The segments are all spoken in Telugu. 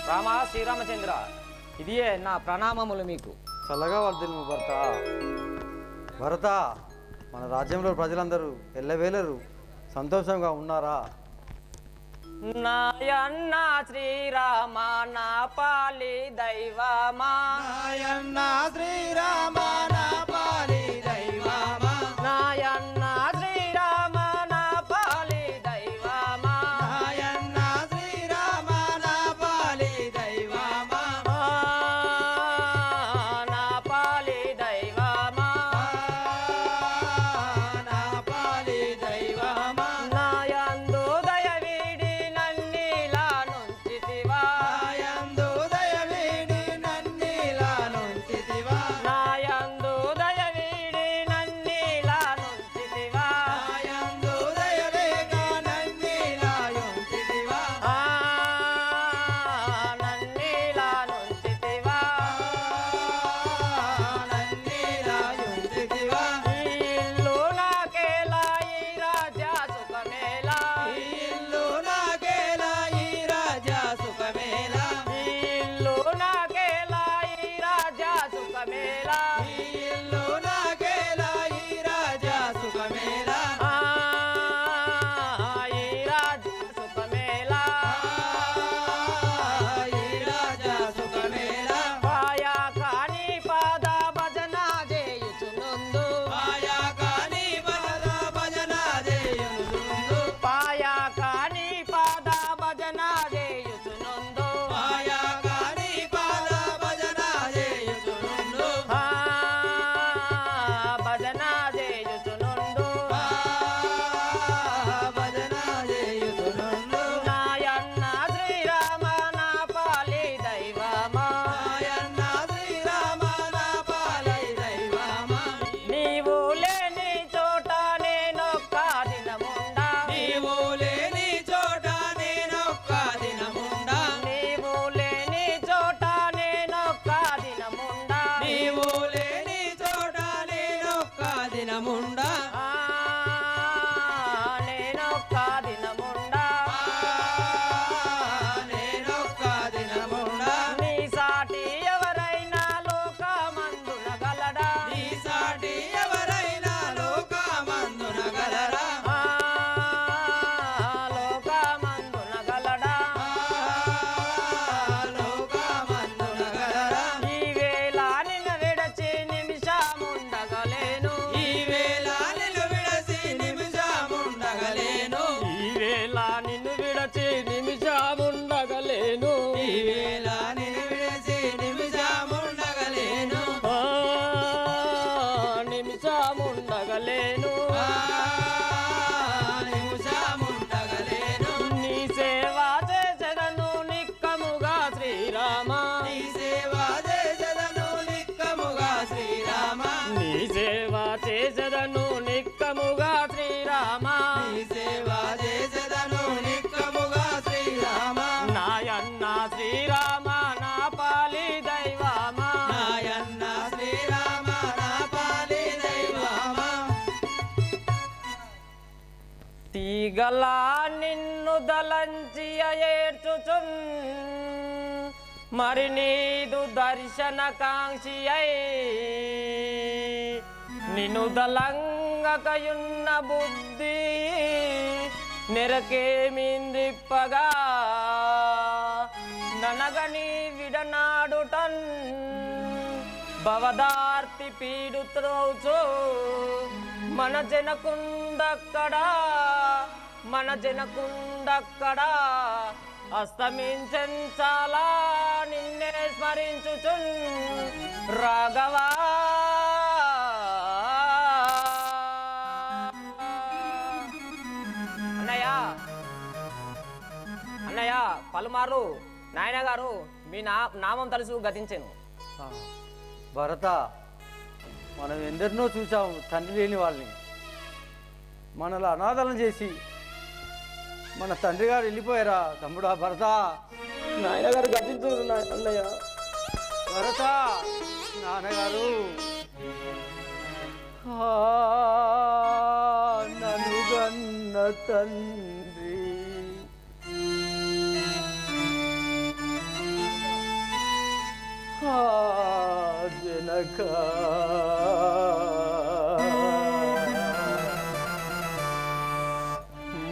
రామ శ్రీరామచంద్ర, ఇదియే నా ప్రణామములు మీకు. చల్లగా వర్ధిల్లు భరత. భరత, మన రాజ్యంలో ప్రజలందరూ ఎల్లవేళరు సంతోషంగా ఉన్నారా? నాయన్న శ్రీరామ నా పాలి దైవమా, నాయన్న శ్రీరామ నా పాలి దైవమా, నాయన్న శ్రీరామ నా పాలి దైవమా, నాయన్న శ్రీరామ నా పాలి దైవమా, నా పాలి దైవమా, నా పాలి దైవమా, నాయందు దయవీడి నన్నిలా నుంచితివా, నాయందు దయవీడి నన్నిలా నుంచితివా, నాయందు దయవీడి నన్నిలా నుంచితివా, నాయందు దయలేక నన్నిలా యుంచితివా, నన్నిలా నుంచితివా, నన్నిలా యుంచితివా, ఈ ఇల్లు నాకేలా ఈ రాజ్య సుఖమేలా, ఈ ఇల్లు నాకేలా ఈ రాజా సుఖమేలా, ఈ ఇల్లు నాకేలా ఈ రాజ్య సుఖమేలా, ఈ ఇల్లు నాకేలా ఈ రాజా సుఖమేలా, ఈ రాజ్య సుఖమేలా, ఈ రాజా సుఖమేలా, పాయా కాని పాద భజన చేయుచునుందు, మాయా కాని పద భజన చేయునుందు, పాయా కాని పాద భజన చేయుచునుందు, మాయా కాని పద భజన చేయునుందు, భజన చేయుచునుందు, భజన చేయునుందు, నాయన్న శ్రీరామ నా పాలి దైవమా, నాయన్న శ్రీరామ నా పాలై దైవమా, నీవు లేని చోట నేనొక్క దినముండా, నీవు లేని చోట నేనొక్క దినముండా, నీవు లేని చోట నేనొక్క దినముండా, నీవు లేని చోట నేనొక్క దినముండా, నేనొక్క దినముండా, నేనొక్క దినముండా, నీ సాటి ఎవరైనా లోకమందున గలడా, నీ సాటి ఎవరైనా లోకమందున గలరా, లోకమందున గలడా, లోకమందున గలరా, ఈ వేళ నిన్ను విడచి నిమిషముండగలేను, ఈ వేళ నిన్ను విడసి నిమిషముండగలేను, ఈ వేళ నిన్ను విడచి నిమిషముండగలేను, ఈ వేళ నిన్ను విడసి నిమిషముండగలేను, నిమిషముండగలేను, నిమిషముండగలేను, నీ సేవ చేసెదను నిక్కముగా శ్రీరామ, నీ సేవ చేసెదను నిక్కముగా శ్రీరామ, నీ సేవ చేసెదను నిక్కముగా శ్రీరామ, నీ సేవ చేసెదను నిక్కముగా శ్రీరామ, నాయన్న శ్రీరామ నా పాలి దైవమా, నాయన్న శ్రీరామ నా పాలి దైవమా, తీగలా నిన్ను దలంచి ఏడ్చుచున్ మరి నీదు దర్శన కాంక్షి అయి నిన్ను దలంగకయున్న బుద్ధి నెరకేమిందిప్పగా ననగని విడనాడుటన్ భవదార్తి పీడుత్రోచు మన జనకుందక్కడా మన జనకుందక్కడా అస్తమించంచాలా నిన్నే స్మరించుచున్ రాఘవా అన్నయ్య అన్నయ్య పలుమార్లు నాయన గారు మీ నామం తలుసు గతించాను. భరత, మనం ఎందరినో చూసాము తండ్రి లేని వాళ్ళని, మనల్ని అనాథలను చేసి మన తండ్రి గారు వెళ్ళిపోయారా తమ్ముడా భరత? నాయన గారు గతించు అన్నయ్య. భరత, నాన్నగారు నన్ను గన్న తండ్రి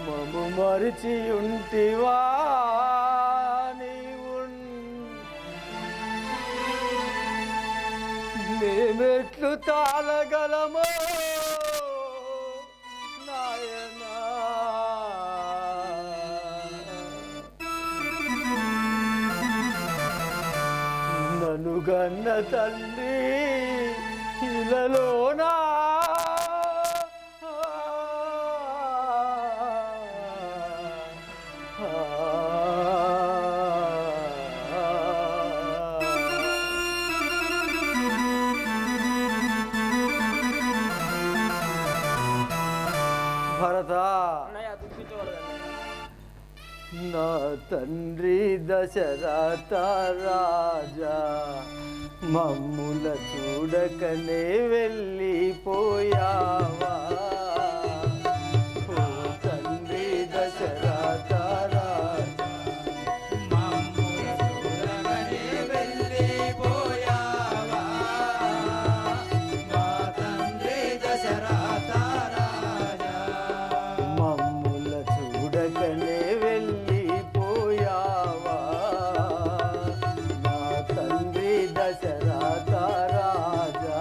మము మరిచి ఉంటివా నీవు మేమెట్లు తాళగలమో నాయనా ననుగన్న తల్లి ఇలలోనా భరత అన్నయ్య దుఃఖించవలదు నా తండ్రి దశరథ రాజా మమ్ముల చూడకనే వెళ్ళిపోయావా ఓ తండ్రి దశరథ రాజా మమ్ముల చూడగనే వెళ్ళిపోయావా మా తండ్రి దశరథ రాజా మమ్ముల చూడకనే వెళ్ళిపోయావా నా తండ్రి దశరథ రాజా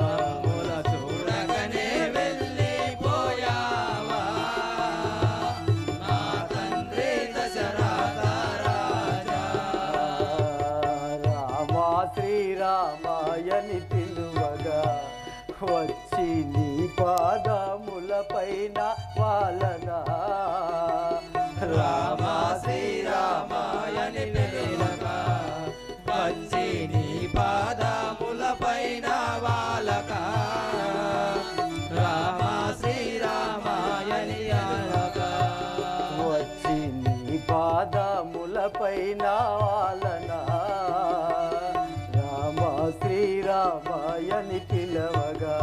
మమ్ముల చూడగనే వెళ్ళిపోయావా మా తండ్రి దశరథ రాజా రామా శ్రీరామాయని పిలువగా వచ్చి నీ పాదములపైన వాలనా రామ శ్రీరామాయని పిలువగా వచ్చి నీ పాదములపైన వాలక రామ శ్రీరామాయని అనగా వచ్చి నీ పాదములపైన వాలనా రామ శ్రీరామాయని పిలవగా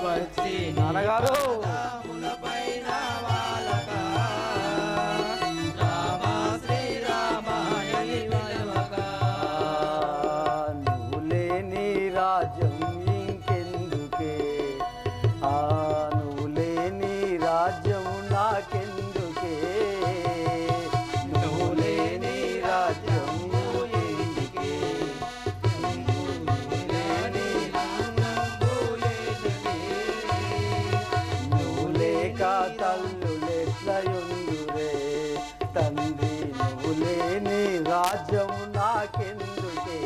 వచ్చి నీ నాన్నగారు పాదములపైన వాలక రామ శ్రీరామాయని పిలువగా నువ్వు లేని రాజ్యం ఇంకెందుకే నువ్వు లేని రాజ్యం నాకెందుకే నువ్వు లేని రాజ్యం ఎందుకే నువ్వు లేక తల్లులెట్లయుందురే తండ్రి నువ్వు లేని రాజ్యం నాకెందుకే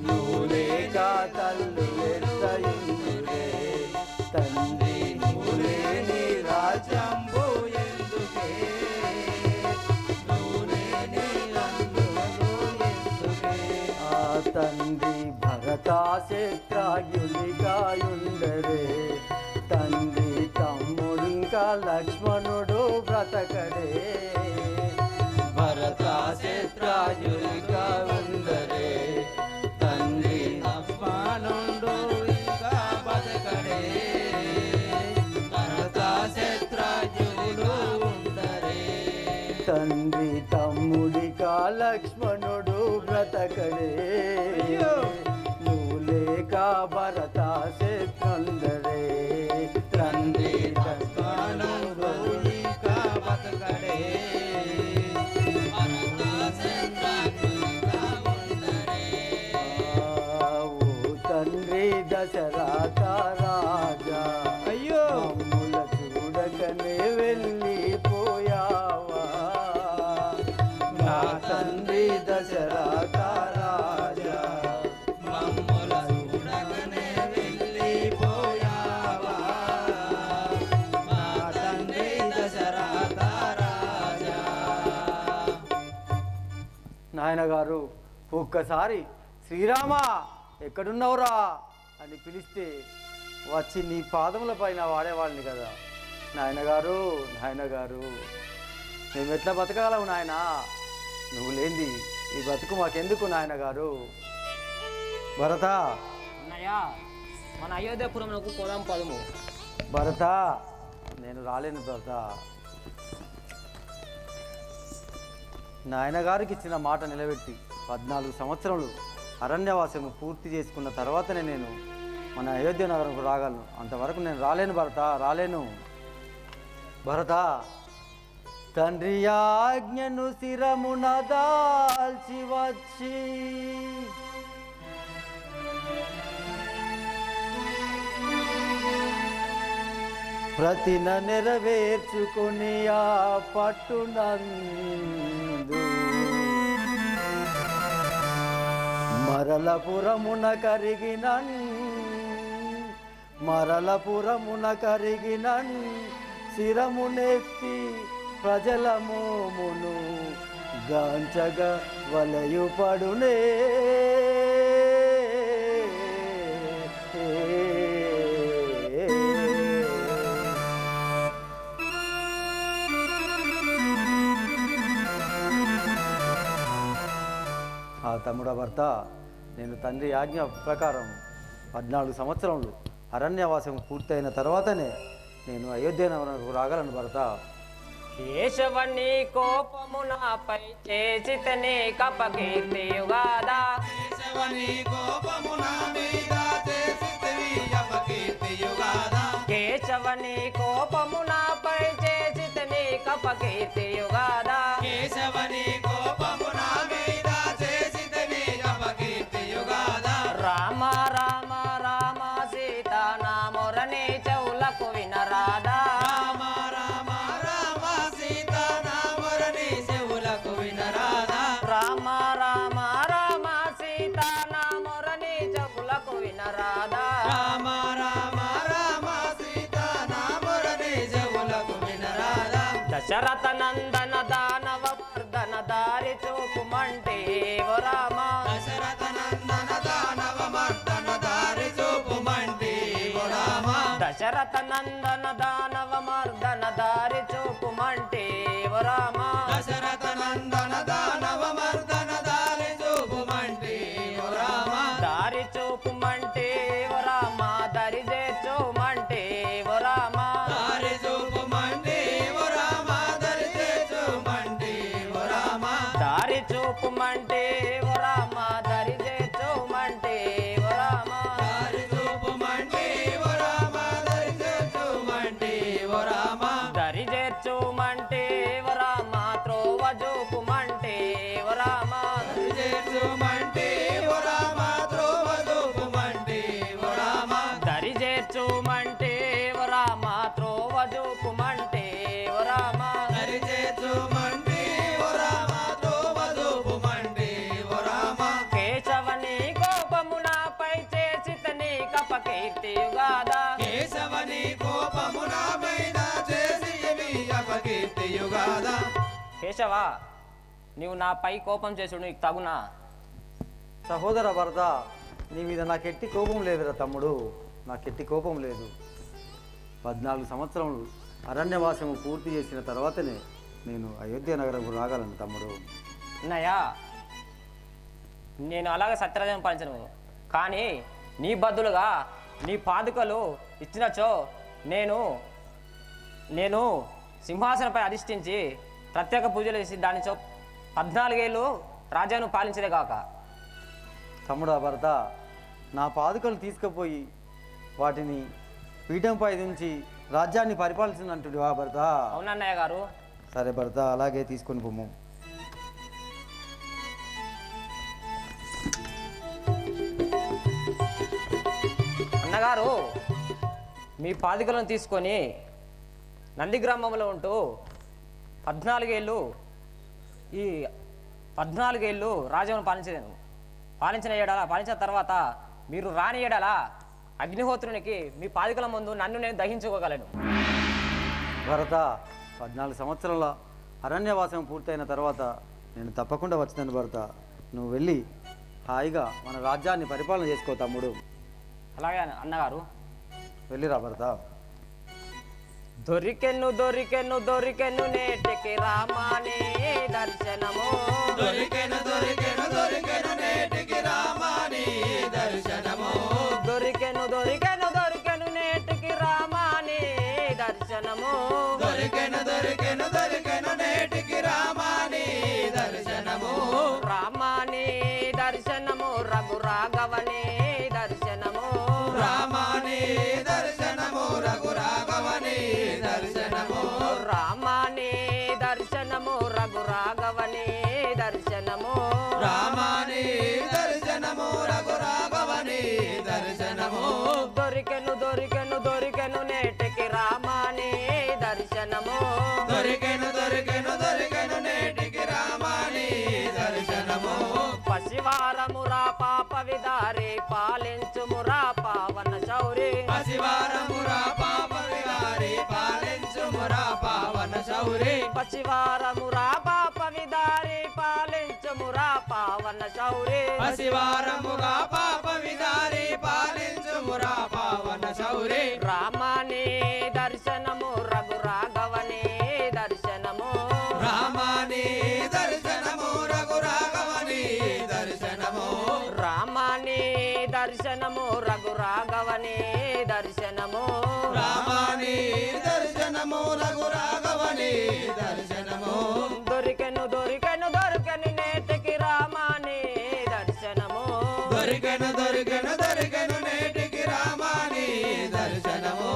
నువ్వు లేక తల్లులెట్లయుందురే తండ్రి నువ్వు లేని రాజ్యం ఎందుకే నువ్వు లేని రంగులు ఎందుకే ఆ తండ్రి భరతాశేత్రాయునికాయుండరే తండ్రి తమ్ముడు ఇంకా లక్ష్మణుడు బ్రతకడే భరతాశేత్రాయునిగా ఉండరే తండ్రి లక్ష్మణుడు ఇంకా బతకడే భరత శత్రుఘ్నుడు ఉండరే తండ్రి తమ్ముడికా లక్ష్మణుడు బ్రతకడే నువ్వు లేక భరతాశేత్రుండరే తండ్రి లక్ష్మణుడు ఇంకా బతకడే భరత శత్రుఘ్నుడుగా ఉండరే ఓ తండ్రి దశరథ రాజా అయ్యో మమ్ముల చూడకనే వెళ్ళిపోయావా నా తండ్రి దశరథ రాజా మమ్ముల చూడగనే వెళ్ళిపోయావా మా తండ్రి దశరథ రాజా నాయన గారు ఒక్కసారి శ్రీరామా ఎక్కడున్నావురా అని పిలిస్తే వచ్చి నీ పాదముల పైన వాడేవాళ్ళని కదా నాయన గారు మేము ఎట్లా బతకగలవు నాయన నువ్వు లేంది ఈ బతుకు మాకెందుకు నాయన గారు భరత అన్నయ్య మన అయోధ్యపురంకు పోదాం పదము భరత నేను రాలేను భరత నాయన గారికి ఇచ్చిన మాట నిలబెట్టి 14 సంవత్సరములు అరణ్యవాసము పూర్తి చేసుకున్న తర్వాతనే నేను మన అయోధ్య నగరంకు రాగలను. అంతవరకు నేను రాలేను భరత, రాలేను భరత. తండ్రి ఆజ్ఞను శిరమున దాల్చి వచ్చి ప్రతిన నెరవేర్చుకుని ఆ పట్టునందు మరలపురమున కరిగినన్ శిరమునెత్తి ప్రజల మోమును గాంచగ వలయుపడునే. ఆ తమ్ముడ భర్త, నేను తండ్రి ఆజ్ఞ ప్రకారం 14 సంవత్సరములు అరణ్యవాసం పూర్తయిన తర్వాతనే నేను అయోధ్య నగరంకు రాగలను భరత. కేశవని కోపము నాపై చేసితనే కపకీర్తియుగాదా. కేశవని కోపము నా మీద చేసితివి అపకీర్తియుగాదా. కేశవని కోపము నాపై చేసితనే కపకీర్తియుగాదా. కేశవని కోపము నా మీద చేసితివి అపకీర్తియుగాదా. రామ రామ రామ సీత నా మొరని చెవులకు వినరాదా. రామ రామ రామ సీత నా మొరని చెవులకు వినరాదా. రామ రామ రామ సీత నా మొరని చెవులకు వినరాదా. రామ రామ రామ సీత నా మొరని చెవులకు వినరాదా. దశరథ నందన దానవ వర్ధన దారి చూపుమంటే ఓ రామ. దశరథ నందన దానవ మర్దన దారి చూపుమంటి ఓ రామ. దశరథ నందన దానవ మర్దన దారి చూపుమంటే ఓ రామ. దశరథ నందన దానవ మర్దన దారి చూపుమంటి ఓ రామ. దారి చూపుమంటే ఓ రామ, దరి చేర్చుమంటే ఓ రామ. దారి చూపుమంటి ఓ రామ, దరి చేర్చుమంటి ఓ రామ. దారి చూపుమంటే ఓ రామ, దరి చేర్చుమంటే ఓ రామ. దారి చూపుమంటి ఓ రామ, దరి చేర్చుమంటి ఓ రామ. దరి చేర్చుమంటే ఓ రామ, త్రోవ చూపుమంటే ఓ రామ. దరి చేర్చుమంటి ఓ రామ, త్రోవ చూపుమంటి ఓ రామ. దరి చేర్చుమంటే ఓ రామ, త్రోవ చూపుమంటే ఓ రామ. దరి చేర్చుమంటి ఓ రామ, త్రోవ చూపుమంటి ఓ రామ. కేశవని కోపము నాపై చేసితని కపకీర్తియుగాదా. కేశవని కోపము నా మీద చేసి అపకీర్తియుగాదా. కేశవ, నీవు నాపై కోపం చేసుడు నీకు తగునా. సహోదర భరత, నీ మీద నాకెట్టి కోపం లేదురా తమ్ముడు, నాకెట్టి కోపం లేదు. 14 సంవత్సరములు అరణ్యవాసము పూర్తి చేసిన తర్వాతనే నేను అయోధ్య నగరంకు రాగలను తమ్ముడు. అన్నయ్య, నేను అలాగే సత్యరాజను పాలించను, కానీ నీ బదులుగా నీ పాదుకలు ఇచ్చినచో నేను సింహాసనంపై అధిష్ఠించి ప్రత్యేక పూజలు చేసి దానిచో 14 ఏళ్ళు రాజ్యాన్ని పాలించదే కాక. తమ్ముడా భరత, నా పాదుకలు తీసుకుపోయి వాటిని పీఠంపై నుంచి రాజ్యాన్ని పరిపాలించినట్టు భరత. అవునన్నయ్య గారు. సరే భరత, అలాగే తీసుకొని పొమ్ము. అన్నగారు, మీ పాదుకలను తీసుకొని నంది గ్రామంలో ఉంటూ 14 ఏళ్ళు ఈ 14 ఏళ్ళు రాజ్యాన్ని పాలించిన తర్వాత మీరు రాని ఎడల అగ్నిహోత్రునికి మీ పాదుకల ముందు నన్ను నేను దహించుకోగలను. భరత, 14 సంవత్సరాల అరణ్యవాసం పూర్తయిన తర్వాత నేను తప్పకుండా వచ్చినాను భరత. నువ్వు వెళ్ళి హాయిగా మన రాజ్యాన్ని పరిపాలన చేసుకో తమ్ముడు. అలాగే అన్నగారు. వెళ్ళిరా భరత. దొరికెను దొరికెను దొరికెను నేటికి రామాని దర్శనము. దొరికెను దొరికెను దొరికెను నేటికి రామాని దర్శనము. దొరికెను దొరికెను దొరికెను నేటికి రామాని దర్శనము. దొరికెను దొరికెను దొరికెను నేటికి రామాని దర్శనము. రామాని దర్శనము రఘు దొరికెను దొరికెను నేటికి రామాని దర్శనము దొరికెను దొరికెను దొరికెను నేటికి రామాని దర్శనము పసివారమురా పాప విదారి పాలించుమురా పావన శౌరి పసివారమురా పాప విదారి పాలించుమురా పావన శౌరి పసివారమురా పాప విదారి పాలించుమురా పావన శౌరి పసివారముగా పాప విదారి పాలించుమురా పావన శౌరి రామాని దర్శనము రఘు రాఘవని దర్శనము రామాని దర్శనము రఘు రాఘవని దర్శనము రామాని దర్శనము రఘు రాఘవని దర్శనము రామాని దర్శనము రఘు రాఘవని దర్శనము దొరికెను దొరికెను దొరికెను నేటికి రామాని దర్శనము దొరికెను దొరికెను దొరికెను నేటికి రామాని దర్శనము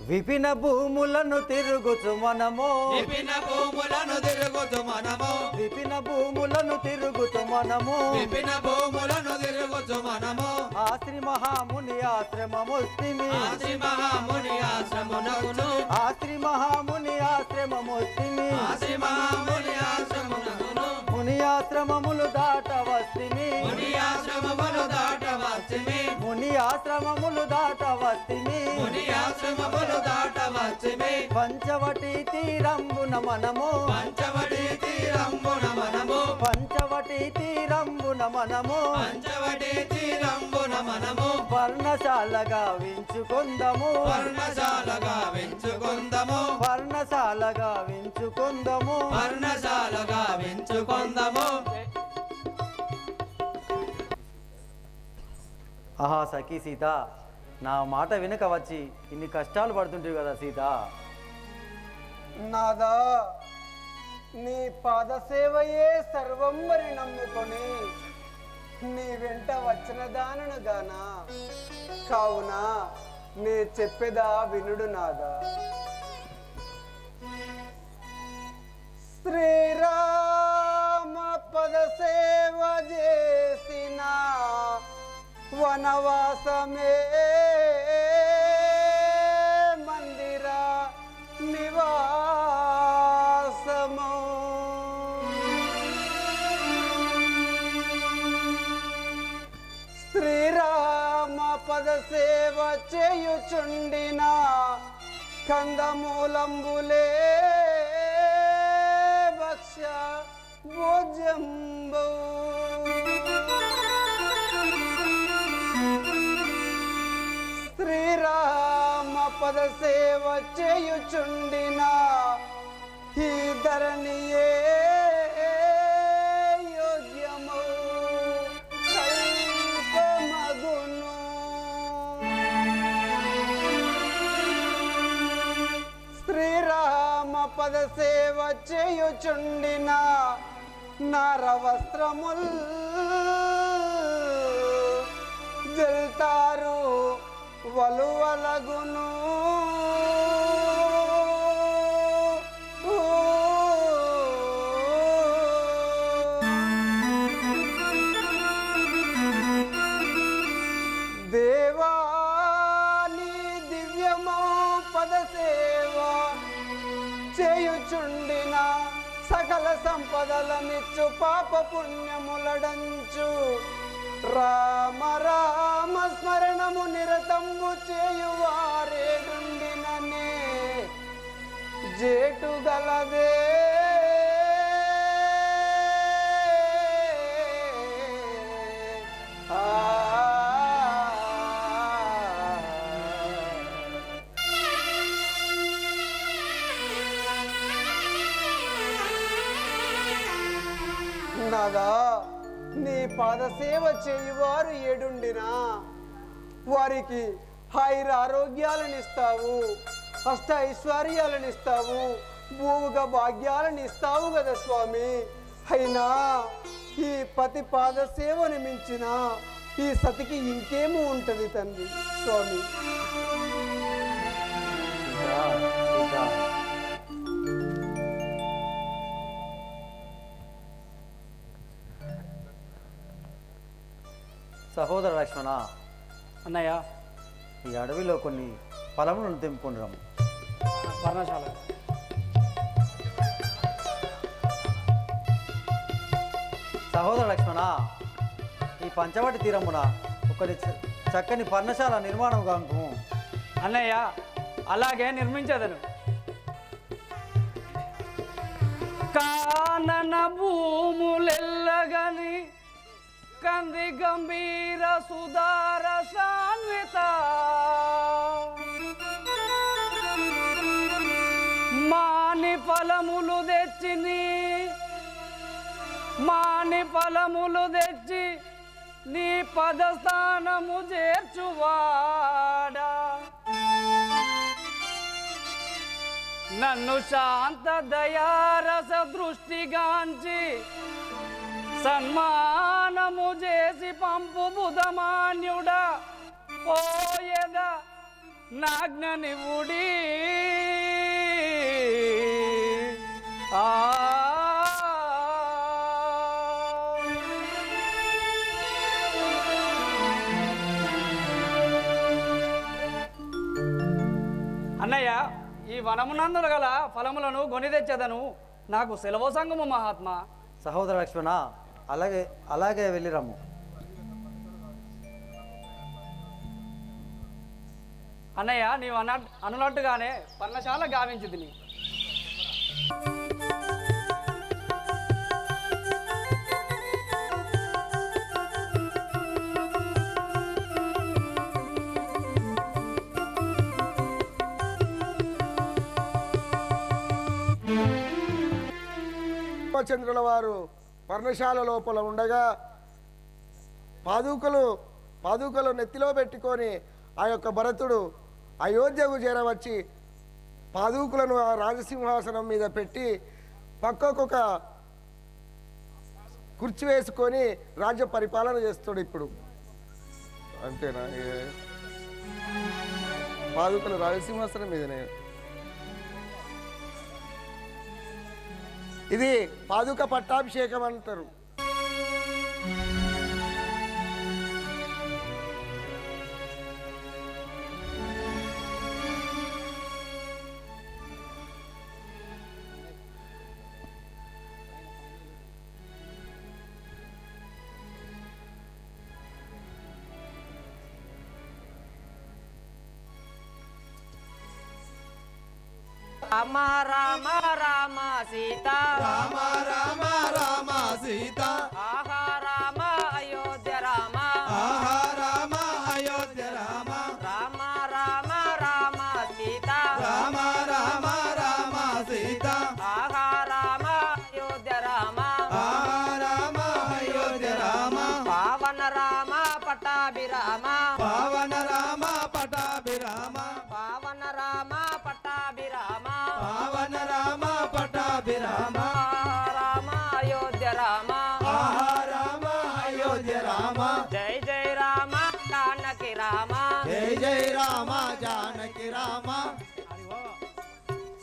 విపిన భూములను తిరుగుచు మనము విపిన భూములను తిరుగుతు మనము విపిన భూములను తిరుగుచు మనము విపిన భూములను తిరుగుతు మనము ఆ శ్రీ మహాముని ఆశ్రమముస్తిమి శ్రీ మహాముని ఆశ్రమునకును ఆ శ్రీ మహాముని ఆశ్రమముస్తిమి శ్రీ మహాముని ఆశ్రమునకును ముని ఆశ్రమములు దాటవస్తిమి ముని ఆశ్రమములు దాటవచ్చిమి ముని ఆశ్రమములు దాటవస్తిమి ముని ఆశ్రమములు దాటవచ్చిమి పంచవటి తీరంబున మనము పంచవటి తీరంబున మనము పంచవటి తీరంబున మనము పంచవటి తీరంబున మనము పర్ణశాలగా వించుకొందము వర్ణశాలగా వెంచుకొందము పర్ణశాలగా వించుకొందము వర్ణశాలగా వెంచుకొందము ఆహా సఖీ సీత, నా మాట వెనుక వచ్చి ఇన్ని కష్టాలు పడుతుంటావు కదా సీత. నాదా నీ పాదసేవయే సర్వంబరి నమ్ముకొని నీ వెంట వచ్చిన దానను గానా, కావున నీ చెప్పేదా వినుడు నాదా. శ్రీరామ పదసేవ చేసిన వనవాసమే మందిర నివాసము. శ్రీరామ పదసేవ చేయుచుండిన కందమూలంబులే భక్ష భోజంబు. శ్రీరామ పదసేవ చేయుచుండిన ఈ ధరణియే యోగ్యము కల్పమగును. శ్రీరామ పదసేవ చేయుచుండిన నారవస్త్రముల్ జల్తారు వలువలగును. దేవాని దివ్యమౌ పదసేవ చేయుచుండిన సకల సంపదలనిచ్చు పాప పుణ్యములడంచు రామ రామ స్మరణము నిరతంబు చేయువారేడుండిననే జేటు గలదే. నాదా నీ పాదసేవ చేయువారు ఏడుండినా వారికి ఆరోగ్యాలను ఇస్తావు, అష్ట ఐశ్వర్యాలను ఇస్తావు, భూముగా భాగ్యాలను ఇస్తావు కదా స్వామి. అయినా ఈ పతి పాదసేవను మించిన ఈ సతికి ఇంకేమో ఉంటుంది తండ్రి స్వామి. సీత, సహోదర లక్ష్మణ, అన్నయ్య, ఈ అడవిలో కొన్ని ఫలములను తెంపుకొని రమ్ము. పర్ణశాల. సహోదర లక్ష్మణ, ఈ పంచవటి తీరమున ఒకటి చక్కని పర్ణశాల నిర్మాణం కాను. అన్నయ్య అలాగే నిర్మించదను. కానన భూములెల్లగని కంది గంభీర సుధార సాన్విత మాని ఫలములు తెచ్చి నీ పదస్థానము చేర్చువాడా నన్ను శాంత దయారస దృష్టిగాంచి సన్మానము చేసి పంపు బుధమాన్యుడా పోయేద నాజ్ఞనివుడి ఆ అన్నయ్య ఈ వనమునందున గల ఫలములను కొని తెచ్చదను. నాకు సెలవు సంగము మహాత్మా. సహోదర లక్ష్మణ, అలాగే వెళ్ళి రమ్ము. అన్నయ్య నీవు అనున్నట్టుగానే పర్ణశాల గావించుదిని. చంద్రుల వారు పర్ణశాల లోపల ఉండగా పాదుకలు నెత్తిలో పెట్టుకొని ఆ యొక్క భరతుడు అయోధ్యకు చేరవచ్చి పాదుకలను ఆ రాజసింహాసనం మీద పెట్టి పక్కకొక కుర్చీ వేసుకొని రాజ్య పరిపాలన చేస్తాడు. ఇప్పుడు అంతేనా? పాదుకలు రాజసింహాసనం మీదనే. ఇది పాదుక పట్టాభిషేకం అంటారు. రామ రామ రామ సీత రామ రామ రామ సీత ఆహా రామ అయోధ్య రామ ఆహా రామ అయోధ్య రామ రామ రామ రామ సీత రామ రామ రామ సీత ఆహా రామ అయోధ్య రామ ఆహా రామ అయోధ్య రామ పావన రామ పట్టాభిరామ పావన రామ పటాభిరామ పావన రామ పట్టాభిరామ పావన రామ పటాభిరామ రామ అయోధ్య రామ ఆహా రామ అయోధ్య రామ జై జై రామ జానకి రామ జై జై రామ జానకి రామ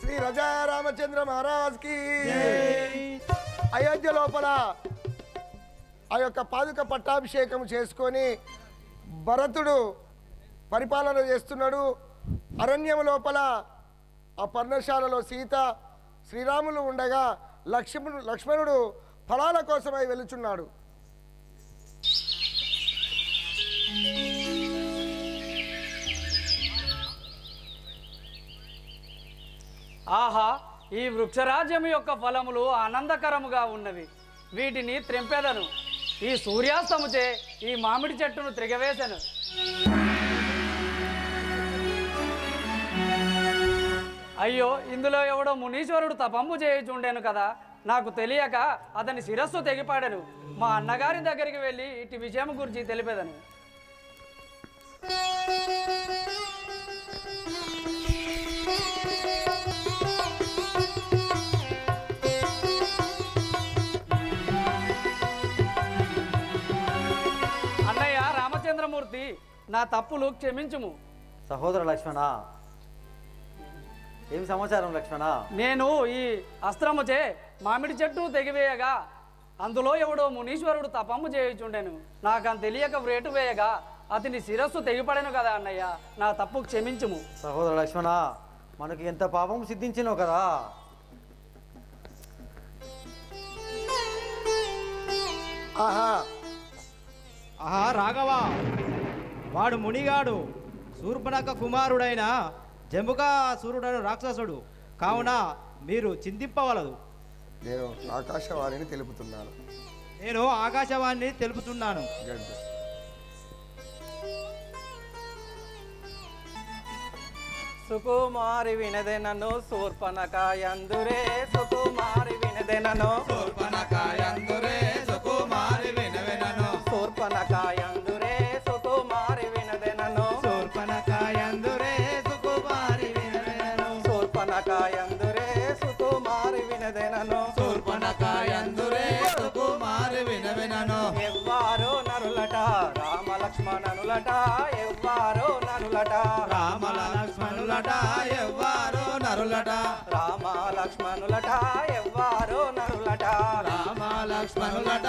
శ్రీ రజా రామచంద్ర మహారాజ్ కి అయోధ్య లోపల ఆ యొక్క పాదుక పట్టాభిషేకం చేసుకొని భరతుడు పరిపాలన చేస్తున్నాడు. అరణ్యం లోపల ఆ పర్ణశాలలో సీత శ్రీరాములు ఉండగా లక్ష్మణుడు ఫలాల కోసమై వెళుచున్నాడు. ఆహా, ఈ వృక్షరాజ్యం యొక్క ఫలములు ఆనందకరముగా ఉన్నవి. వీటిని త్రెంపెదను. ఈ సూర్యాస్తముచే ఈ మామిడి చెట్టును త్రిగవేశను. అయ్యో, ఇందులో ఎవడో మునీశ్వరుడు తపంపు చేయుచుండెను కదా. నాకు తెలియక అతని శిరస్సు తెగిపాడెను. మా అన్నగారి దగ్గరికి వెళ్ళి ఇటు విషయం గురించి తెలిపేదను. అన్నయ్య రామచంద్రమూర్తి, నా తప్పులు క్షమించుము. సహోదర లక్ష్మణ, ఏం సమాచారం లక్ష్మణ? నేను ఈ అస్త్రముచే మామిడి చెట్టు తెగివేయగా అందులో ఎవడో మునీశ్వరుడు తపము చేయుచుండెను. నాకని తెలియక వ్రేటు వేయగా అతని శిరస్సు తెగిపడను కదా అన్నయ్య, నా తప్పు క్షమించుము. సహోదర లక్ష్మణ, మనకి ఎంత పాపం సిద్ధించినో కదా. ఆహా ఆహా రాఘవ, వాడు మునిగాడు, శూర్పణఖ కుమారుడైన జంబుకాసురుడైన రాక్షసుడు, కావున మీరు చింతింపవలదు. నేను ఆకాశవాణిని తెలుపుతున్నాను. నేను ఆకాశవాణిని తెలుపుతున్నాను. గడ్డ. సుకుమారి వినదెనను శూర్పణఖయందురే, సుకుమారి వినదెనను శూర్పణఖయందురే సుకుమారి వినవెనను, శూర్పణఖయందురే సుకుమారి వినదెనను శూర్పణఖయందురే సుకుమారి వినవెనను, శూర్పణఖయందురే సుకుమారి వినదెనను శూర్పణఖయందురే సుకుమారి వినవెనను. ఎవ్వారో నరులట రామ లక్ష్మణనులట, ఎవ్వారో నరులట రామ లక్ష్మణులట ఎవ్వారో నరులట, రామ లక్ష్మణులట ఎవ్వారో నరులట, రామ లక్ష్మణులట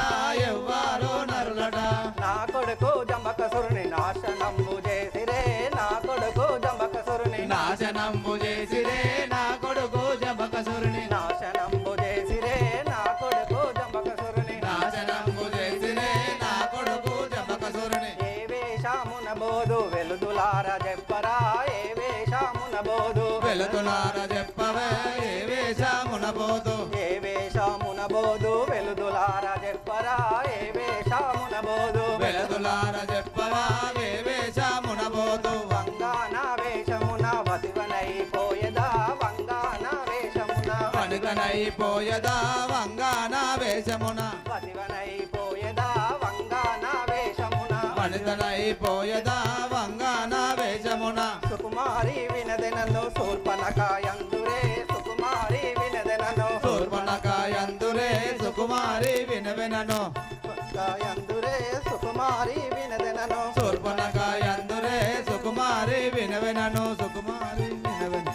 ఎవ్వారో నరులట. నా కొడుకు జంబకసురుని నాశనంబు చేసిరే, నా కొడుకు జంబకసురుని నాశనంబు చేసిరే నా కొడుకు జంబకసురుని, నాశనంబు చేసిరే, నా కొడుకు జంబకసురుని నాశనంబు చేసిరే నా కొడుకు జంబకసురుని. ఏ వేషమున బోధు వెలుదులార చెప్పరా, ఏ వేషమున బోధు వెలుతులార చెప్పవే ఏ వేషమున పోతు, ఏ వేషమున బోధు వెలుదులార చెప్పరా, ఏ వేషమున బోధు వెలుతులార చెప్పవా ఏ వేషమున పోతు. వంగాన వేషమున వసివనైపోయదా, వంగాన వేషమున పనుకనైపోయదా వంగాన వేషమున, వసివనైపోయదా వంగాన వేషమున పనుకనైపోయదా వంగాన వేషమున. సుకుమారి వినదెనను శూర్పణఖయందురే, సుకుమారి వినదెనను శూర్పణఖయందురే సుకుమారి వినవెనను, యందురే సుకుమారి వినదెనను శూర్పణఖయందురే సుకుమారి వినవెనను, సుకుమారి వినవెను.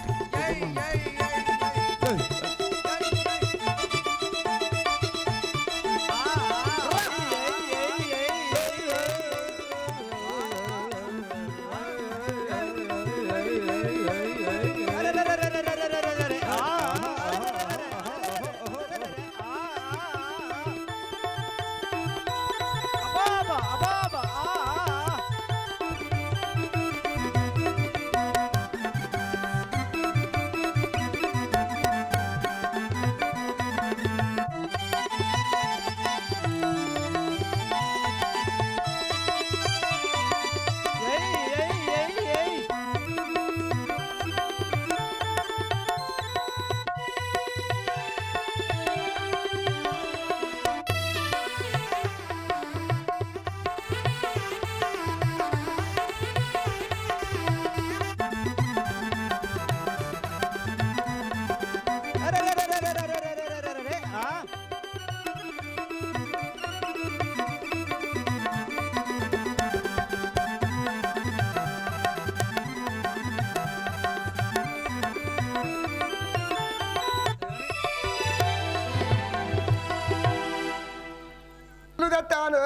తెత్తాను,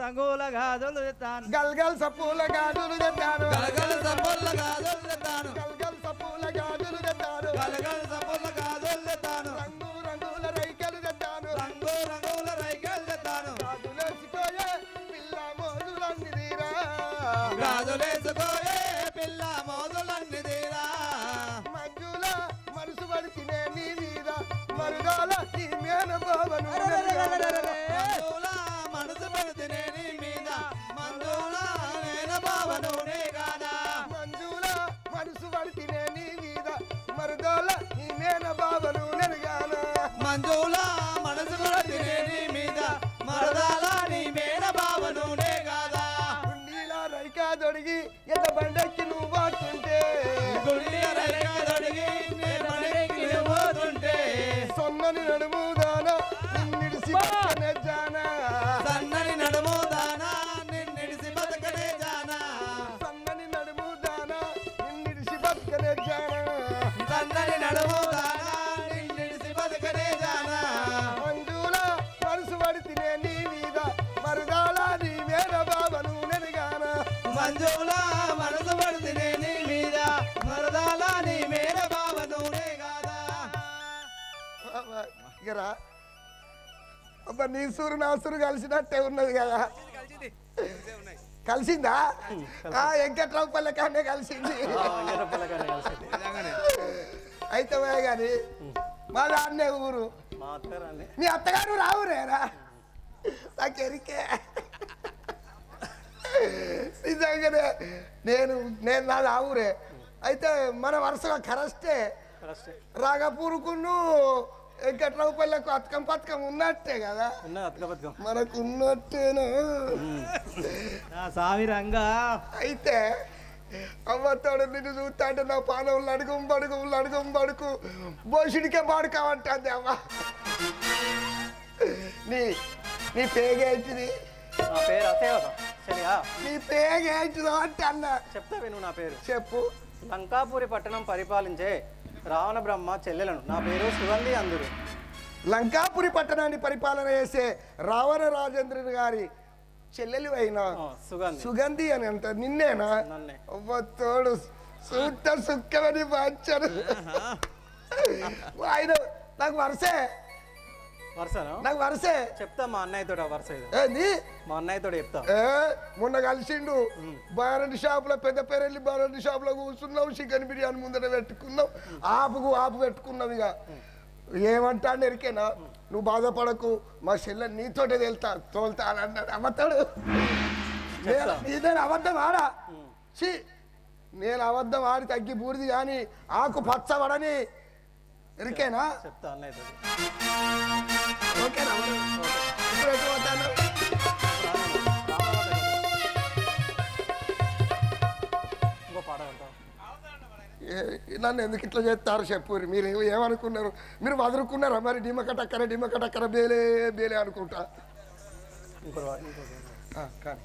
రంగుల గాజులు తెత్తాను, గల్గల్ సప్పుల గాజులు తెత్తాను, గలగల సప్పుల గాజులు తెత్తాను, గల్గల్ సప్పుల గాజులు తెత్తాను, గలగల సప్పుల గాజులు తెత్తాను, రంగు రంగుల రైకలు తెత్తాను, రంగు రంగుల రైకలు తెత్తాను, గాజులేసుకోయే పిల్ల మోజులన్నీ తీరా, గాజులేసుకోయే పిల్ల మోజులన్నీ తీరా, మంజుల మనసు పడితేనే నీ మీద మరుగాల నీ మేన బావను మందుల మనసు పెడితేనే నీ మీద, మందుల నేను బావనునే కాదా, మంజుల మనసు పడితేనే నీ మీద మరుగాల నీ మేన బావను నెరగాన, మందుల మనసు పెడితేనే నీ మీద, మరదాల నీ మేన బావనునే కాదా, గుండీలా రైకా దొడిగి ఎల్ల బండెక్కి నువ్వు వాడుతుంటే గుండె రైక తొడిగి నేను మనకి పోతుంటే, సొన్నని నడుముదాన నిన్నిడిసి పక్కనే జానా, సన్నని నడుము దానా నిన్నిడిసి బతకనే జానా, సన్నని నడుముదాన నిన్నిడిసి పక్కనే జానా, సన్నని నడుము దానా నిన్నిడిసి బతకనే జానా, మంజుల మనసు పడితేనే నీ మీద మరుగాల నీ మేన బావను నెరగాన, మంజులా మనసు పడితేనే నీ మీద మరదాల నీ మేన బావ నూనె కాదా ఇకరా అబ్బా నీ సూరు నా సూరు కలిసినట్టే ఉన్నది కదా కలిసిందా వెంకట్రావుపల్లె కానే కలిసింది అయితే కానీ మా దాన్నే ఊరు మీ అత్తగారు రావురేరా నాకు ఎరికే నిజంగానే నేను నాది ఆ ఊరే అయితే మన వరుసగా కరస్టే రాగపూరుకును వెంకట్రావుపల్లెకు అతకం పథకం ఉన్నట్టే కదా మనకు ఉన్నట్టేనా స్వామి రంగా అయితే అమ్మతోడు నిన్ను చూస్తా అంటే నా పానం లడుగు బడుకు బోషుడికే బాడుకామంటుంది అమ్మ నీ పేగేంటిది నా పేరు అసేవతం సరియా నీ పేగేంటిదో అంటే అన్న చెప్తా విను నా పేరు చెప్పు లంకాపురి పట్టణం పరిపాలించే రావణ బ్రహ్మ చెల్లెలను నా పేరు సుగంధి అందరు లంకాపురి పట్టణాన్ని పరిపాలన చేసే రావణ రాజేంద్రుని గారి చెల్లెలు అయినా సుగంధి అని అంట నిన్నేనా తోడు సూత సుక్కమని మార్చాడు ఆయన నాకు వరుసే చెప్తా మా అన్నయ్యతో వరుస ఏంది మా అన్నయ్యతో చెప్తా మొన్న కలిసిండు బారెడ్డి షాపులో పెద్ద పేరెళ్ళి బారెడ్డి షాపులో కూర్చున్నావు చికెన్ బిర్యానీ ముందర పెట్టుకున్నావు ఆపు పెట్టుకున్నావు ఇక ఏమంటాడు ఎరికేనా నువ్వు బాధపడకు మా చెల్లె నీతోటే తోలుతా అని అన్నాడు అమ్మతాడు నేను అబద్ధం ఆడా నేను అబద్ధం ఆడి తగ్గి బూడిది కానీ ఆకు పచ్చబడని ఎరికేనా చెప్తా అన్నయ్యతో ఓకేనా ఇప్పుడు ఎటు పోతాను ఇంకో పాట అంటావు నన్ను ఎందుకు ఇట్లా చేస్తారు చెప్పు మీరు ఏమనుకున్నారు మీరు వదులుకున్నారా మరి డిమకటక్కర బేలే అనుకుంటా కానీ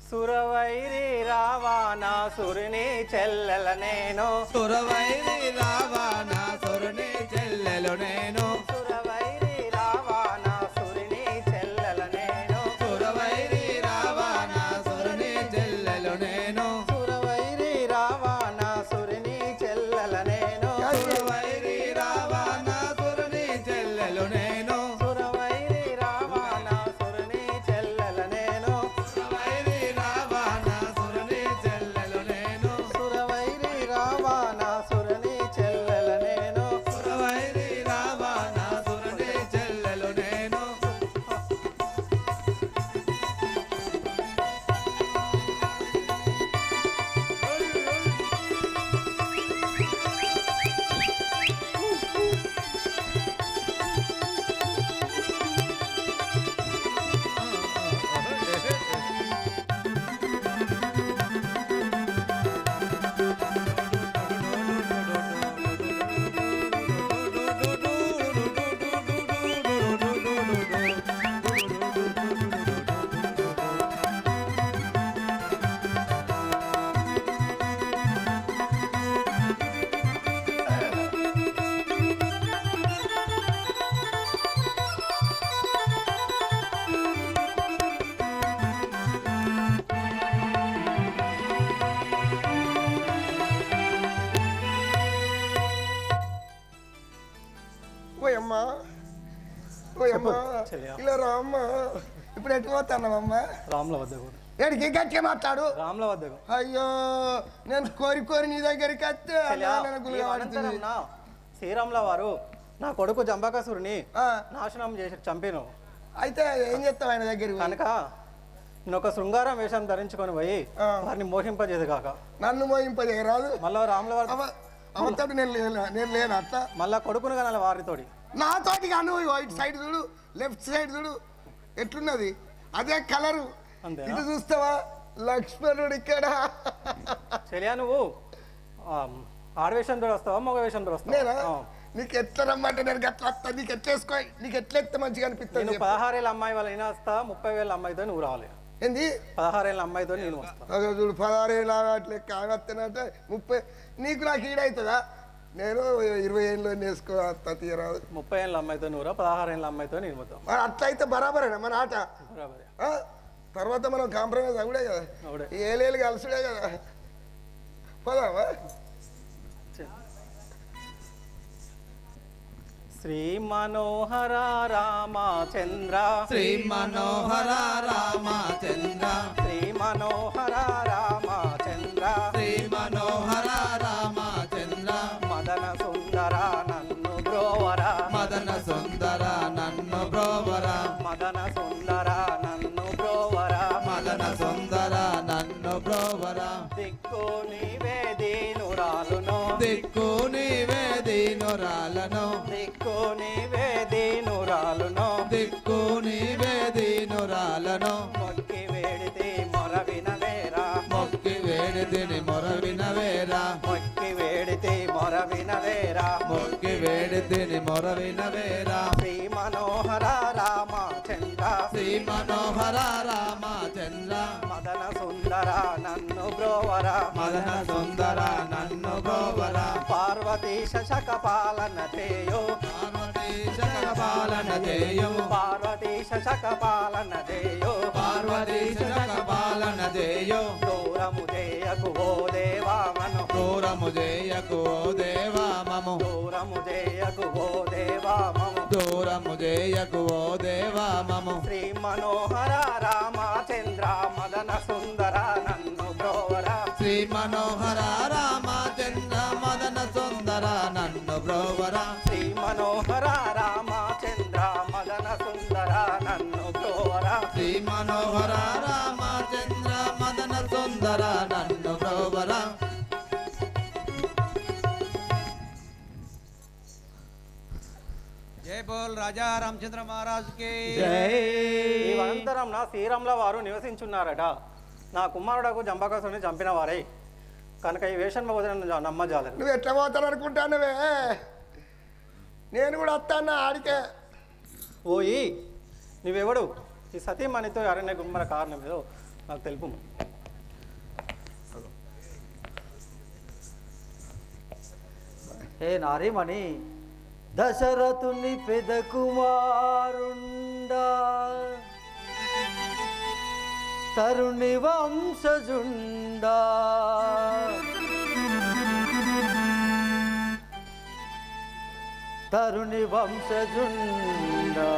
సురవైరి రావానా సురిని చెల్లెల నేను సురవైరి రావానా సురుని చెల్లెలు నేను సురవైరి రావానా సురిని చెల్లెల నేను సురవైరి రావానా సురుని చెల్లెలు నేను సురవైరి రావానా సురిని చెల్లెల నేను సురవైరి రావానా సురుని చెల్లెలు నేను సురవైరి రావానా సురిని చెల్లెల నేను సురవైరి రావానా సురుని చెల్లెలు నేను సురవైరి రావానా సురిని చెల్లెల నేను సురవైరి రావానా సురుని చెల్లెలు నేను ఓయమ్మా ఇలా రామ్మా ఇప్పుడు ఎటు పోతానమ్మా రాముల వద్దకు ఏడికి గట్టిగా మాట్లాడు రాముల వద్దకు అయ్యో నేను కోరి నీ దగ్గరికి వస్తే అనంతరం నా శ్రీరాముల వారు నా కొడుకు జంబాకాసురుని నాశనం చేసి చంపిను అయితే ఏం చెప్తావు ఆయన దగ్గర కనుక నేను ఒక శృంగారం వేషం ధరించుకొని పోయి వారిని మోహింపజేది కాక నన్ను మోయింపజే రాదు మళ్ళా రాముల వారు అవతోటి నేను లేను అట్లా మళ్ళా కొడుకును కనాలి వారితోటి నాతోటి కాను ఇటు సైడ్ చూడు లెఫ్ట్ సైడ్ చూడు ఎట్లున్నది అదే కలరు ఇటు చూస్తావా లక్ష్మణుడు ఇక్కడ చెలియా నువ్వు ఆడవేషంతో వస్తావా మగ వేషంతో నేనా వస్తావా నీకు ఎట్లా రమ్మంటే నేను ఎట్లా వస్తా నీకు ఎట్లేసుకో నీకు ఎట్లా ఎత్తే మంచిగా అనిపిస్తుంది నేను 16 ఏళ్ళ అమ్మాయి వాళ్ళ అయినా వస్తా 30,000 అమ్మాయితో నువ్వు రావాలి ఏంది 16 ఏళ్ళ అమ్మాయితో నేను వస్తా అదో చూడు 16 ఏళ్ళ అట్లే కాగత్తనంటే 30 నీకు నాకు ఈడవుతుందా నేను 20 ఏళ్ళు నేర్చుకో తీయరాదు 30 ఏళ్ళ అమ్మాయితో నువ్వు రా 16 ఏళ్ళ అమ్మాయితో నేను పోతాం మరి అట్లా అయితే బరాబరేనా మన ఆట బరాబరే తర్వాత మనం కాంప్రమైజ్ అవుడే కదా, ఏలేలు కలిసిడే కదా. పోదామా? శ్రీ మనోహర రామచంద్ర, శ్రీ మనోహర రామచంద్ర, శ్రీ మనోహర రామచంద్ర, శ్రీ మనోహర రామచంద్ర, మదన సుందర నన్ను బ్రోవర, మదన సుందర నన్ను బ్రోవర, మదన సుందర నన్ను బ్రోవర, మదన సుందర నన్ను బ్రోవర. దిక్కు నీవే దీనురాలును, దిక్కు నీవే దీనురాలను, దిక్కు నీవే దీనురాలును, దిక్కు నీవే దీనురాలను. మొక్కి వేడితే మొరవినవేరా, మొక్కి వేడితిని మొరవినవేరా, మొక్కి వేడితే మొరవినవేరా. మొక్కి వేడితిని మొరవినవేరా. శ్రీ మనోహర రామచంద్ర, శ్రీ మనోహర రామచంద్ర, మదన సుందర నన్ను బ్రోవర, మదన సుందర నన్ను బ్రోవర. పార్వతీ శశక పాలన చేయో, పార్వతీ శశక పాలన చేయము, పార్వతీ శశక పాలన చేయో, పార్వతీ శశక పాలన చేయు. దూరము చేయకు ఓ దేవామను, దూరము చేయకు ఓ దేవా మము, దూరము చేయకు ఓ దేవామము. దూరము చేయకు ఓ దేవా మము. శ్రీ మనోహర రామచంద్ర, మదన సుందర నన్ను బ్రోవర, శ్రీ మనోహర రామచంద్ర, మదన సుందర నన్ను బ్రోవర. శ్రీ మనోహర రామచంద్ర, మదన సుందర నన్ను బ్రోవర. శ్రీ మనోహర రామచంద్ర, మదన సుందర నన్ను బ్రోవర. జై బోల్ రాజా రామచంద్ర మహారాజ్ కి ఈ అనంతరం నా శ్రీరాముల వారు నివసించున్నారట. నా కుమారుడకు జంబకాసుని చంపిన వారే కనుక ఈ వేషన్మ వదిన నమ్మజాలరు. నువ్వు ఎట్లా పోతాను అనుకుంటానవే? నేను కూడా వస్తాను ఆడికే. ఓయి నువ్వెవడు? ఈ సతీమణితో అరణ్య గుమ్మర కారణం ఏదో నాకు తెలుపు. హే నారీమణి, దశరథుని పెద కుమారుండా, తరుణి వంశజుండా, తరుణి వంశజుండా,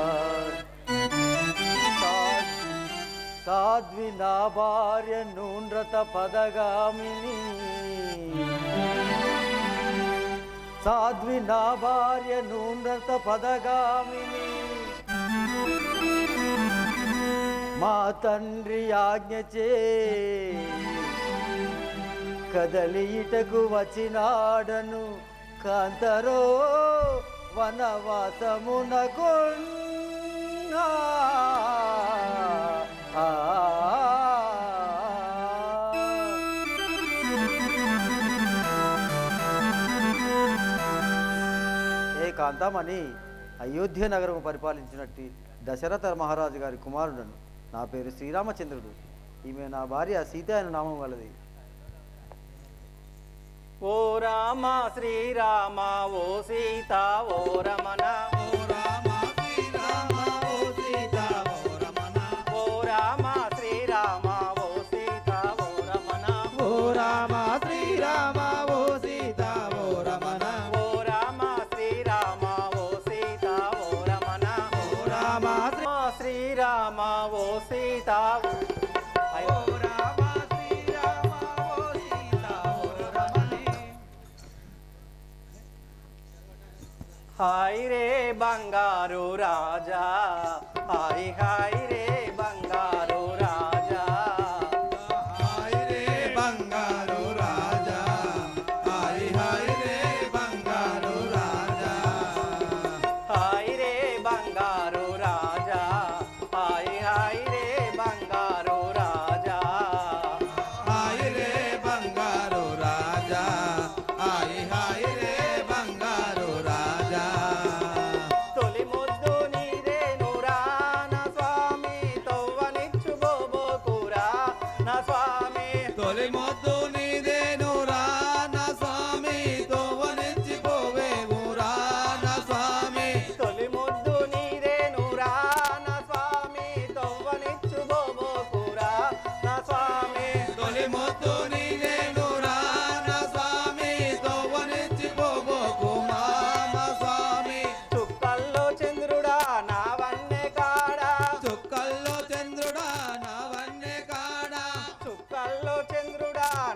సాధ్వి నా భార్య నూన్రత పదగామిని, సాధ్వి నా భార్య నూన్రత పదగామిని, మా తండ్రి ఆజ్ఞచే కదలి ఇటకు వచ్చినాడను, కాంతరో వనవాసమునకున్నా. ఏ కాంతామణి, అయోధ్య నగరం పరిపాలించినట్టు దశరథ మహారాజు గారి కుమారుడను. నా పేరు శ్రీరామచంద్రుడు. ఈమె నా భార్య సీత అనే నామం గలది. ఓ రామ శ్రీరామ ఓ సీత ఓ రమణ, ఓ రామ శ్రీరామ ఓ సీత ఓ రమణ, ఓ రామ శ్రీరామ ఓ సీత ఓ రమణ, ఓ రామ శ్రీరామ ఓ సీత ఓ రమణ, ఓ రామ శ్రీరామ ఓ సీత ఓ రమణ, ఓ రామ శ్రీరామ ఓ సీత. ఓ రామ శ్రీరామ ఓ సీత ఓ రమణ. హాయ్ రే బంగారు రాజా, హాయ్ హాయ్ రే బంగారు రాజా, హాయ్ రే బంగారు రాజా, హాయ్ హాయ్ రే బంగారు రాజా, హాయ్ రే బంగారు రాజా, హాయ్ హాయ్ రే బంగారు రాజా, హాయ్ రే బంగారు రాజా, హాయ్ హాయ్ రే బంగారు రాజా. తొలి ముద్దు నీరే నురాన స్వామి,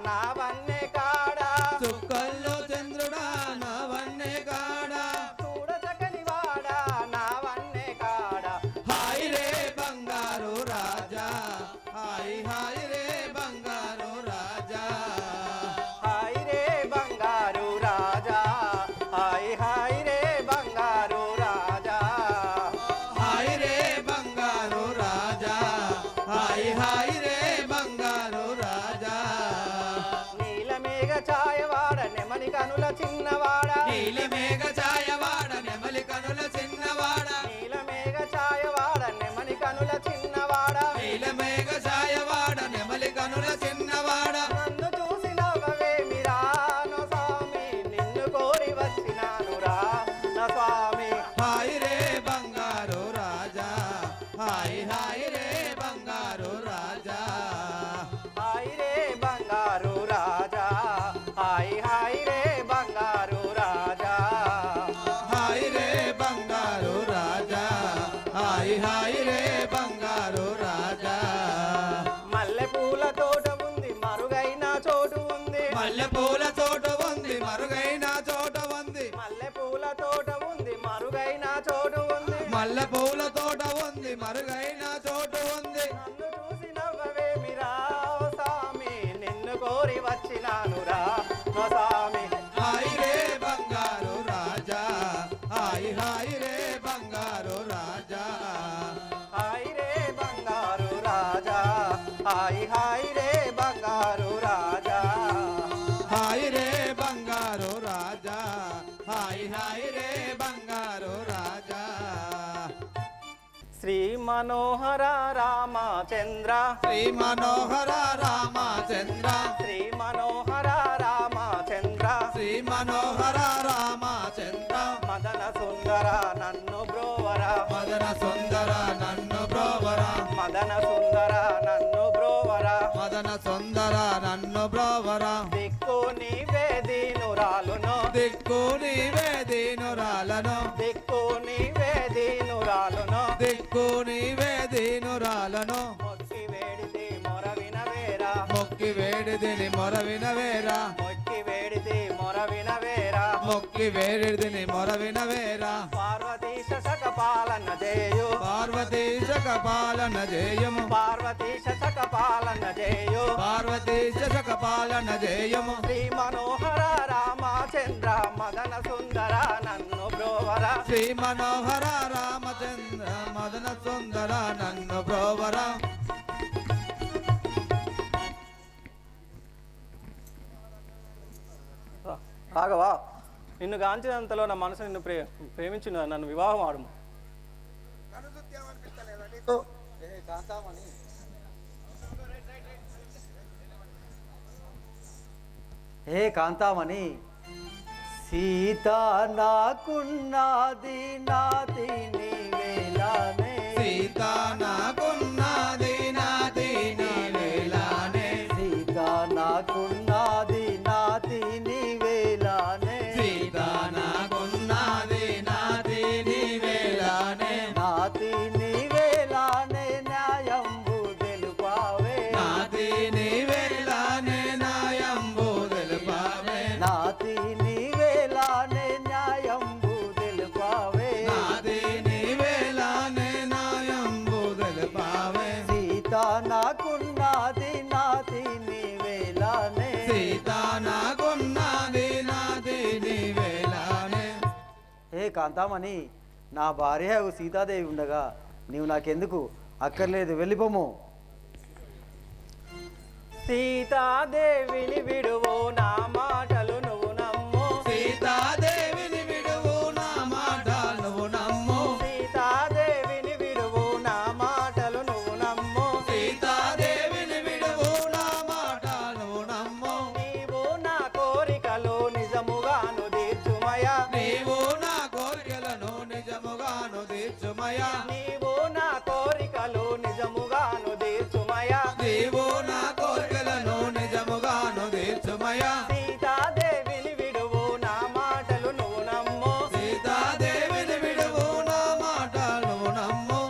నా వన్నె కాడా చుక్కల్లో చంద్రుడా నా వన్నె కాడా చూడ చక్కని వాడా నా వన్నె కాడా హాయ్ రే బంగారు రాజా హాయ్ హాయ్ రే బంగారు రాజా హాయ్ రే బంగారు రాజా హాయ్ హాయ్ రే బంగారు రాజా హాయ్ రే బంగారు రాజా హాయ్ హాయ్ రే బంగారు రాజా నీలమేఘ ఛాయవాడ నెమలి కనుల చిన్నవాడ నీలమేఘ ఛాయవాడ నెమలి కనుల చిన్నవాడ నీలమేఘ ఛాయవాడ నెమలి కనుల చిన్నవాడ నీలమేఘ ఛాయవాడ నెమలి కనుల చిన్నవాడ నన్ను చూసి నవ్వవేమిరా నా స్వామి నిన్ను కోరి వచ్చినానురా నా స్వామి హాయ్ రే బంగారు రాజా హాయ్ హాయ్ రే బంగారు రాజా హాయ్ రే బంగారు రాజా హాయ్ హాయ్ రే బంగారు రాజా హాయ్ రే బంగారు రాజా హాయ్ హాయ్ రే బంగారు రాజా మల్లె పూల తోట ఉంది మరుగైన చోటు ఉంది మల్లె పూల తోట ఉంది మరుగైన చోట ఉంది మల్లె పూల తోట ఉంది మరుగైన చోటు ఉంది మల్లె పూల తోట ఉంది మరుగైన చోటు ఉంది నన్ను చూసి నవ్వవేమిరా ఓ స్వామి నిన్ను కోరి వచ్చినానురా నా స్వామి హాయ్ రే బంగారు రాజా హాయ్ హాయ్ రే బంగారు రాజా హాయ్ రే బంగారు రాజా హాయ్ హాయ్ రే బంగారు రాజా హాయ్ రే బంగారు రాజా హాయ్ హాయ్ రే బంగారు రాజా శ్రీ మనోహర రామచంద్ర శ్రీ మనోహర రామచంద్ర శ్రీ మనోహర రామచంద్ర శ్రీ మనోహర రామచంద్ర మదన సుందర నన్ను బ్రోవర మదన సుందర నన్ను బ్రోవర మదన సుందర నన్ను బ్రోవర మదన సుందర నన్ను బ్రోవర దిక్కు నీవే దీనురాలును దిక్కు నీవే దీనురాలను దిక్కు నీవే దీనురాలును దిక్కు నీవే దీనురాలను మొక్కి వేడిది మొరవిన వేరా మొక్కి వేడిదిని మొరవిన వేరా మొక్కి వేడిది మొరవిన వేరా మొక్కి వేడిదిని మొరవిన వేరా పార్వతీశ సక పాలన చేయు పార్వతీశ కపాలన జయము పార్వతీశ సక పాలన చేయు పార్వతీశ కపాలన జయము శ్రీ మనోహర రామచంద్ర మదన సుందర నన్ను బ్రోవర శ్రీ మనోహర రామచంద్ర మదన సుందర నన్ను బ్రోవర రాఘవా నిన్ను గాంచినంతలో నా మనసు నిన్ను ప్రేమించిన నన్ను వివాహం ఆడుము హే కాంతామణి సీత నాకున్నది నాది నీవేలానే సీత నాకున్నది నాది నీవేలానే సీత నాకున్నది నాది నీవేలానే సీత నాకున్నది నాది నీవేలానే నాది నీవేలానే న్యాయంబు తెలుపావే నాది నీవేలానే నాయంబు తెలుపావే నాది నీవేలానే న్యాయంబు తెలుపావే నాది నీవేలానే నాయంబు తెలుపావే సీత నాకున్నది నాది నీవేలానే సీత నాకున్నది నాది నీవేలానే హే కాంతామణి నా భార్య సీతాదేవి ఉండగా నీవు నాకెందుకు అక్కర్లేదు వెళ్ళిపోము సీతాదేవిని విడువు నా మాటలు నువ్వు నమ్ము సీతాదేవిని విడువు నా మాట నువ్వు నమ్ము సీతాదేవిని విడువు నా మాటలు నువ్వు నమ్ము సీతాదేవిని విడువు నా మాట నువ్వు నమ్ము నీవు నా కోరికలు నిజముగాను తీర్చుమయా నీవు నా కోరికలను నిజముగాను తీర్చుమయా నీవు నా కోరికలు నిజముగాను తీర్చుమయా నీవు నా కోరికలను నిజముగాను తీర్చుమయా సీతాదేవిని విడువు నా మాటలు నువ్వు నమ్ము సీతాదేవిని విడువు నా మాట నువ్వు నమ్ము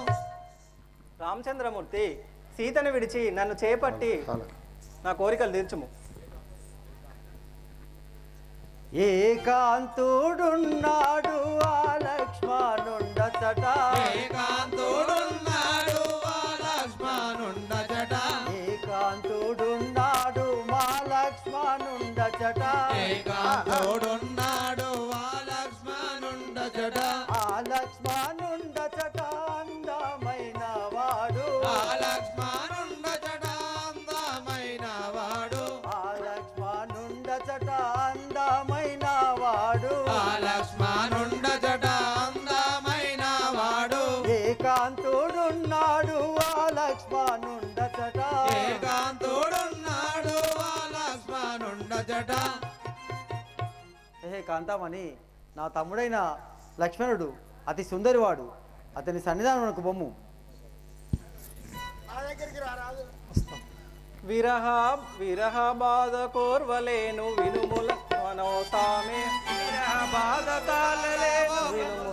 రామచంద్రమూర్తి సీతను విడిచి నన్ను చేపట్టి నా కోరికలు తీర్చుము ఏకాంతుడున్నాడు ఆ లక్ష్మణుండచట ఏకాంతుడున్నాడు ఆ లక్ష్మణుండచట ఏకాంతుడున్నాడు మా లక్ష్మణుండచట ఏకాంతుడున్నాడు ఆ లక్ష్మణుండచట ఆ లక్ష్మణుండచట అందమైన వాడు ఆ లక్ష్మణుండచట అందమైన వాడు ఆ లక్ష్మణుండచట అందమైన వాడు ఆ లక్ష్మణుండచట అందమైన వాడు ఏకాంతుడున్నాడు ఆ లక్ష్మణుండచట ఏకాంతుడున్నాడు ఆ లక్ష్మణుండచట హే కాంతామణి, నా తమ్ముడైన లక్ష్మణుడు అతి సుందరివాడు. అతని సన్నిధానమునకు బొమ్ము. విరహ బాధ కోర్వలేను వినుముల మనోసామే విరహ బాధ తాళలేను వినుము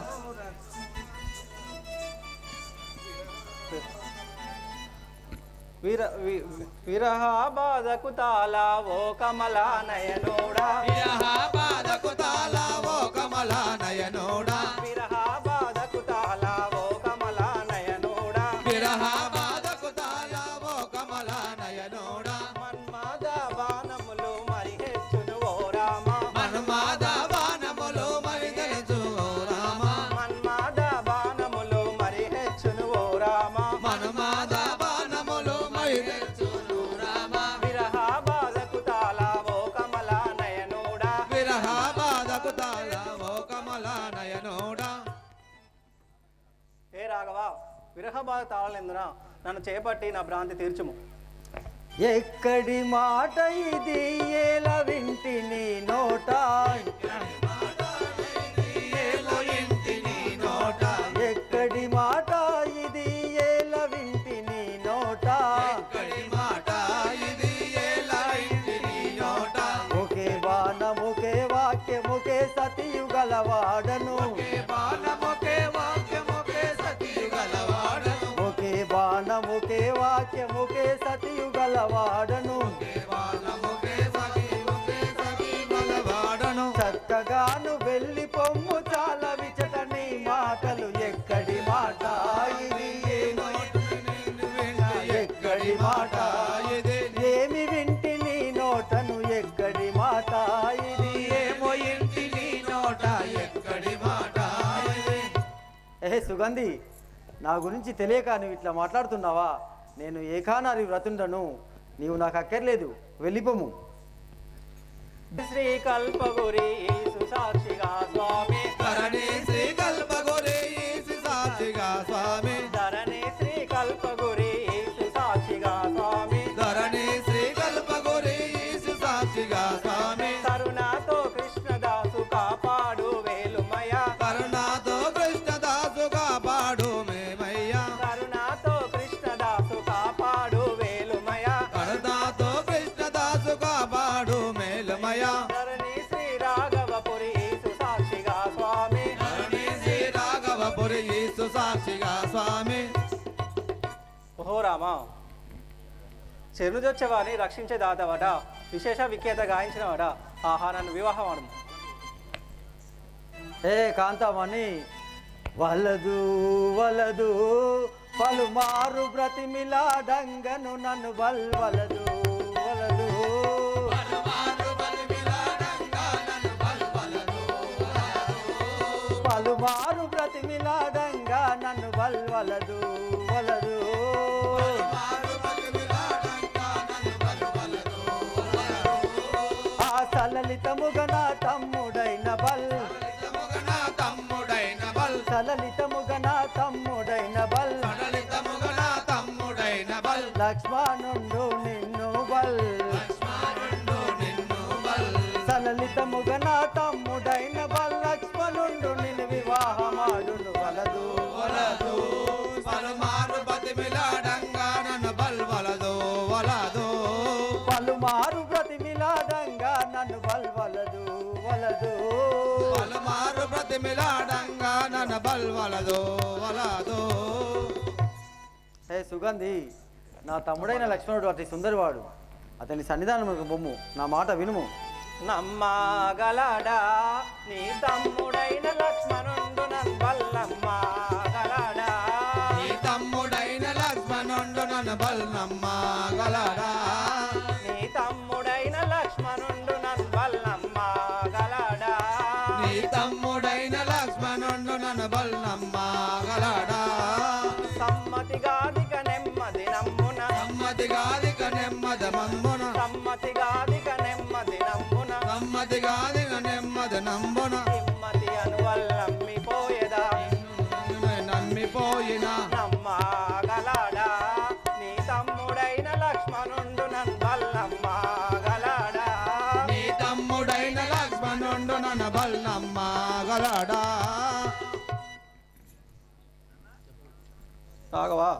విరహ బాధకు తాళావో కమలా నయనోడా విరహ బాధకు తాళావో కమలా నయనోడా విరహ బాధకు తాళావో కమలా నయనోడా విరహ బాధకు తాళావో కమలా నయనోడా మన్మద బాణములు మరి హెచ్చును ఓ రామ మన్మద బాణములు మరి తెలుసు ఓ రామ మన్మద బాణములు మరి హెచ్చును ఓ రామ మన్మద బాణములు మరి తెలుసు రామ విరహ బాధకు తాళావో కమలా నయనోడా విరహ బాధకు తాళావో కమలా నయనోడా. ఏ రాఘవా, విరహ బాధ తాళలేందున నన్ను చేపట్టి నా భ్రాంతి తీర్చుము. ఎక్కడి మాట ఇది ఏల వింటిని నోట ఏమో ఇంటిని నోట ఎక్కడి మాట ఇది ఏల వింటిని నోట ఎక్కడి మాట ఇది ఎలా ఇంటిని నోట ఒకే బాణముకే వాక్యముకే సతియు గలవాడను ఒకే బాణముకే వాక్యముకే సతియు గలవాడను ఒకే బాణముకే వాక్యముకే సతియు గలవాడను బాణముకే సతియుకే సతి గలవాడను చక్కగాను వెళ్ళి పొమ్ము చాలా విచట నీ మాటలు ఎక్కడి మాట ఇది ఎక్కడి మాట ఇది ఏమి వింటి నీ నోటను ఎక్కడి మాట ఇది ఏమో ఇంటిని నోట ఎక్కడి మాట ఇది ఏ సుగంధి, నా గురించి తెలియక నువ్వు ఇట్లా మాట్లాడుతున్నావా? నేను ఏకానారి వ్రతుండను, నీవు నాకు అక్కర్లేదు, వెళ్ళిపోము. శ్రీ కల్పగురి సుసాక్షిగా స్వామి ధరణి శ్రీ కల్పగురి సాక్షిగా స్వామి ధరణి శ్రీ కల్పగురి సుసాక్షిగా స్వామి ధరణి శ్రీ కల్పగురి సాక్షిగా స్వామి కరుణాతో కృష్ణదాసు కాపాడు వేలుమయ కరుణాతో కృష్ణదాసు కాపాడు మేమయ్యా కరుణాతో కృష్ణదాసు కాపాడు వేలుమయ కరుణాతో కృష్ణదాసు కాపాడు మేలమయ ధరణి శ్రీ రాఘవపురి సుసాక్షిగా స్వామి ధరణి శ్రీ రాఘవపురి సాక్షిగా స్వామి ఓహో రామా, చెరుజొచ్చేవారిని రక్షించే దాతవట, విశేష విఖ్యాత గాయించినవట. ఆహా, నన్ను వివాహం ఆడము. ఏ కాంతామణి, వలదు వలదు పలుమారు బ్రతిమిలాడంగను నన్ను వలదు వలదు పలుమారు బ్రతిమిలాడంగా నన్ను వలదు వలదు ఆ సలలితముగ నా తమ్ముడైన సలలితముగ నా తమ్ముడైన లక్ష్మణుండు నిన్ను సలలితముగ నా తమ్ముడైన లక్ష్మణుండు నిన్ను వివాహమాడును వలదు పలుమారు బతిమిలాడంగా నన్ను వలదు పలుమారు బ్రతిమిలాడంగా నన్ను వలదు పలుమారు ప్రతిమిలాడంగా నన్ను వలదు హే సుగంధి, నా తమ్ముడైన లక్ష్మణుడు అతి సుందరివాడు. అతని సన్నిధానమునకు బొమ్ము, నా మాట వినుము. నమ్మగలడా నీ తమ్ముడైన లక్ష్మణుండు నన్ను బల్లమ్మగలడా నీ తమ్ముడైన లక్ష్మణుండు నన్ను బల్లమ్మగలడా నీ తమ్ముడైన లక్ష్మణుండు నన్ను బల్లమ్మగలడా నీ తమ్ముడైన లక్ష్మణుండు నన్ను బల్లమ్మగలడా సమ్మతిగాదిక నెమ్మది నమ్మున సమ్మతిగాదిక నెమ్మది మమ్మున సమ్మతిగాదిక నెమ్మది నమ్మున సమ్మతిగాదిక నెమ్మది నమ్మున హిమ్మతి అనువల్ నమ్మిపోయేదా నమ్మిపోయిన నమ్మగలడా నీ తమ్ముడైన లక్ష్మణుండు నన్ను బల్లమ్మగలడా నీ తమ్ముడైన లక్ష్మణుండు నన్ను బల్లమ్మగలడా రాఘవా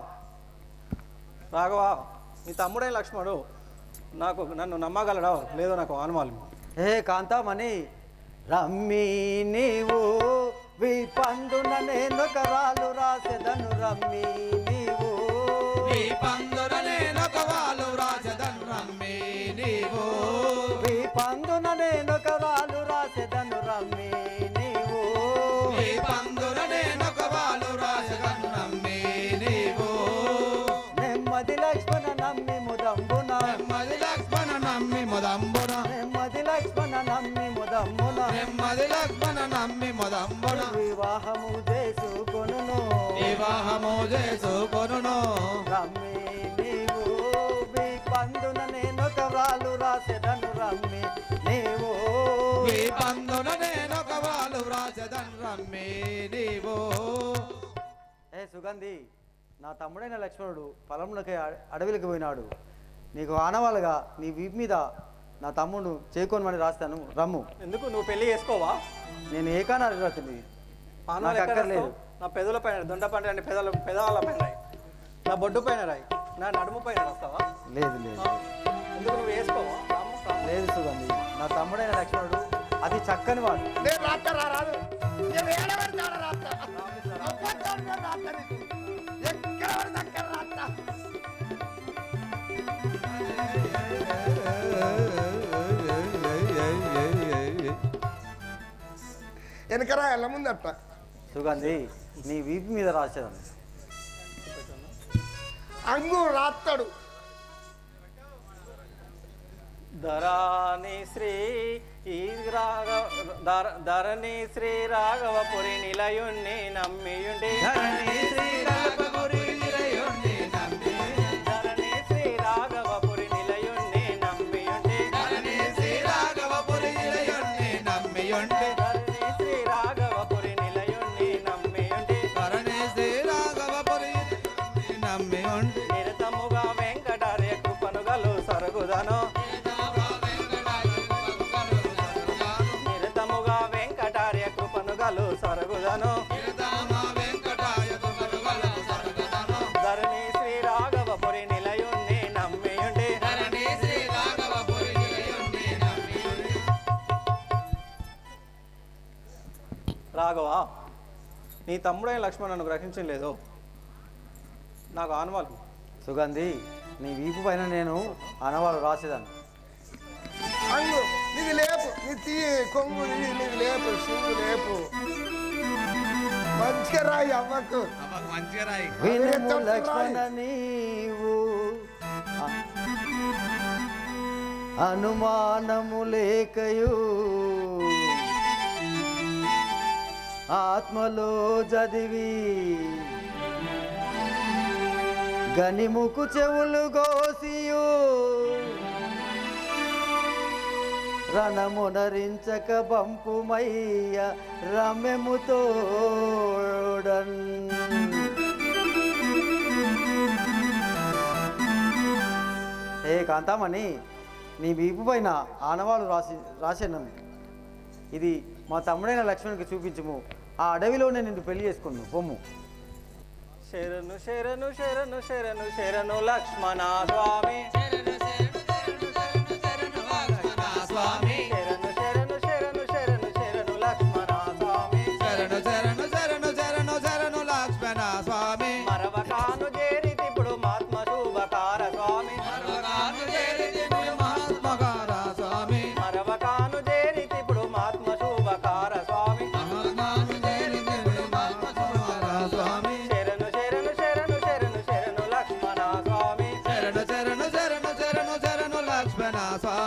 రాఘవా నీ తమ్ముడైన లక్ష్మణుడు నన్ను నమ్మగలడా లేదో నాకు అనుమానం. హే కాంతామణి రమ్మి నీవు విపందున నేను కరాలు రాసెదను రమ్మి నీవు పందుర నేనొక వాళ్ళు రాజదన్ రమ్మి నీవు విపందున నేను కరాలు రాసెదను రమ్మి నీవు పందుర నేనొక వాళ్ళు రాజదన్ రమ్మి నీవు నెమ్మది లక్ష్మణ నమ్మి ముదంబున నెమ్మది లక్ష్మణ నమ్మి మొదంబున నెమ్మది లక్ష్మణ నమ్మి ముదంబున నెమ్మది లక్ష్మణ నమ్మి మొదంబున వివాహము చేసుకొనును వివాహము చేసుకొనును రమ్మి నీవు విపందున నేను కరాలు రాసెదను రమ్మి నీవు పందుర నేనొక వాళ్ళు రాజదన్ రమ్మి నీవు ఏ సుగంధి నా తమ్ముడైన లక్ష్మణుడు పొలంలోకి అడవిలోకి పోయినాడు. నీకు ఆనవాళ్ళగా నీ వీపు మీద నా తమ్ముడు చేకొనమని రాస్తాను రమ్ము. ఎందుకు నువ్వు పెళ్లి చేసుకోవా? నేను ఏకానా రాస్తుంది పానాలు నాకు ఎక్కడ అక్కర్లేదు. రాస్తావు? నా పెదవుల పైన దొండ పంట అంటే పెదవాళ్ళ పైన రాయి, నా బొడ్డు పైన రాయి, నా నడుము పైన రాస్తావా? లేదు లేదు ఎందుకు నువ్వు వేసుకోవా? లేదు సుగంధి నా తమ్ముడైన లక్ష్మణుడు అతి చక్కని వాడు. నేను రాత్తా రాదు నేను ఏడబడితే రాత్తా రాత్తా ఎక్కడ పడితే అక్కడ రాత్తా వెనకరా ఎలా ముందట సుగంధి నీ వీపు మీద రాసేదాన్ని అంగు రాస్తాడు ధరణి శ్రీ ఈ ధరణి శ్రీ రాఘవపురి నిలయుణ్ణి నమ్మియుండి ధరణి శ్రీ రాఘవపురి నిలయుణ్ణి నమ్మియుండి ధరణి శ్రీ రాఘవపురి నిలయుణ్ణి నమ్మియుండి ధరణి శ్రీ రాఘవపురి నిలయుణ్ణి నమ్మియుండి ధరణి శ్రీ రాఘవపురి నిలయుణ్ణి నమ్మియుండి ధరణి శ్రీ రాఘవపురి నమ్మియుండి నిరతముగా వెంకటార్య కృపనుగలు సరుగుదను నిరతముగా వెంకటార్య కృపనుగలు సరుగుదను ధరణి శ్రీ రాఘవపురి నిలయుణ్ణి నమ్మియుండి రాఘవా నీ తమ్ముడైన లక్ష్మణును గ్రహించలేదు నాకు ఆనవాళ్ళు. సుగంధి నీ వీపు పైన నేను ఆనవాళ్ళు రాసేదాన్ని. అంగు నీది లేపు నీ తీ కొంగు నీది లేపు శివు లేపు మంచిగా రాయి అవ్వకు మంచిగా రాయి వినుము లక్ష్మణ నీవు అనుమానము లేకయు ఆత్మలో చదివి గనిముకు చెవులు గోసియు రణమునరించక బంపుమయ్య రమ్యముతోడన్ ఏ కాంతామణి నీ వీపు పైన ఆనవాళ్ళు రాసాను. ఇది మా తమ్ముడైన లక్ష్మణునికి చూపించుము. ఆ అడవిలోనే నిన్ను పెళ్లి చేసుకున్నాను పొమ్ము. శరణు శరణు శరణు శరణు శరణు లక్ష్మణ స్వామి శరణు శరణు శరణు శరణు శరణు లక్ష్మణ స్వామి శరణు శరణు శరణు శరణు శరణు లక్ష్మణ స్వామి మరవకాను చేరితిప్పుడు మహాత్మ శుభకార స్వామి మహాత్మకార స్వామి మరవకాను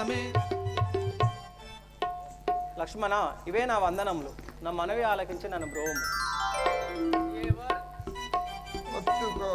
స్వామి. లక్ష్మణ, ఇవే నా వందనములు. నా మనవి ఆలకించి నన్ను బ్రోము. ఒత్తుకో.